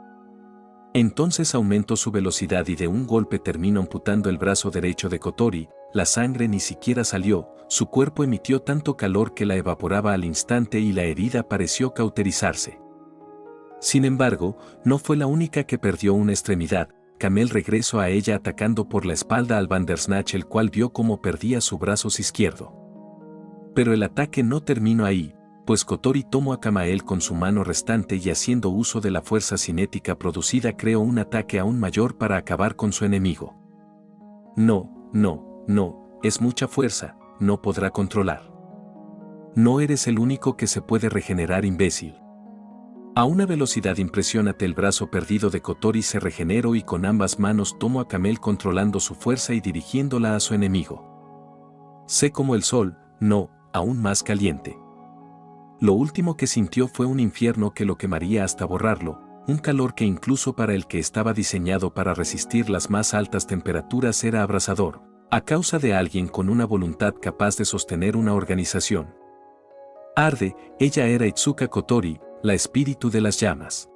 Entonces aumentó su velocidad y de un golpe terminó amputando el brazo derecho de Kotori, la sangre ni siquiera salió, su cuerpo emitió tanto calor que la evaporaba al instante y la herida pareció cauterizarse. Sin embargo, no fue la única que perdió una extremidad, Kamel regresó a ella atacando por la espalda al Bandersnatch, el cual vio cómo perdía su brazo izquierdo. Pero el ataque no terminó ahí, pues Kotori tomó a Kamael con su mano restante y haciendo uso de la fuerza cinética producida creó un ataque aún mayor para acabar con su enemigo. No, es mucha fuerza, no podrá controlar. No eres el único que se puede regenerar, imbécil. A una velocidad impresionante el brazo perdido de Kotori se regeneró y con ambas manos tomó a Kamel controlando su fuerza y dirigiéndola a su enemigo. Sé como el sol, no, aún más caliente. Lo último que sintió fue un infierno que lo quemaría hasta borrarlo, un calor que incluso para el que estaba diseñado para resistir las más altas temperaturas era abrasador, a causa de alguien con una voluntad capaz de sostener una organización. Arde, ella era Itsuka Kotori, la espíritu de las llamas.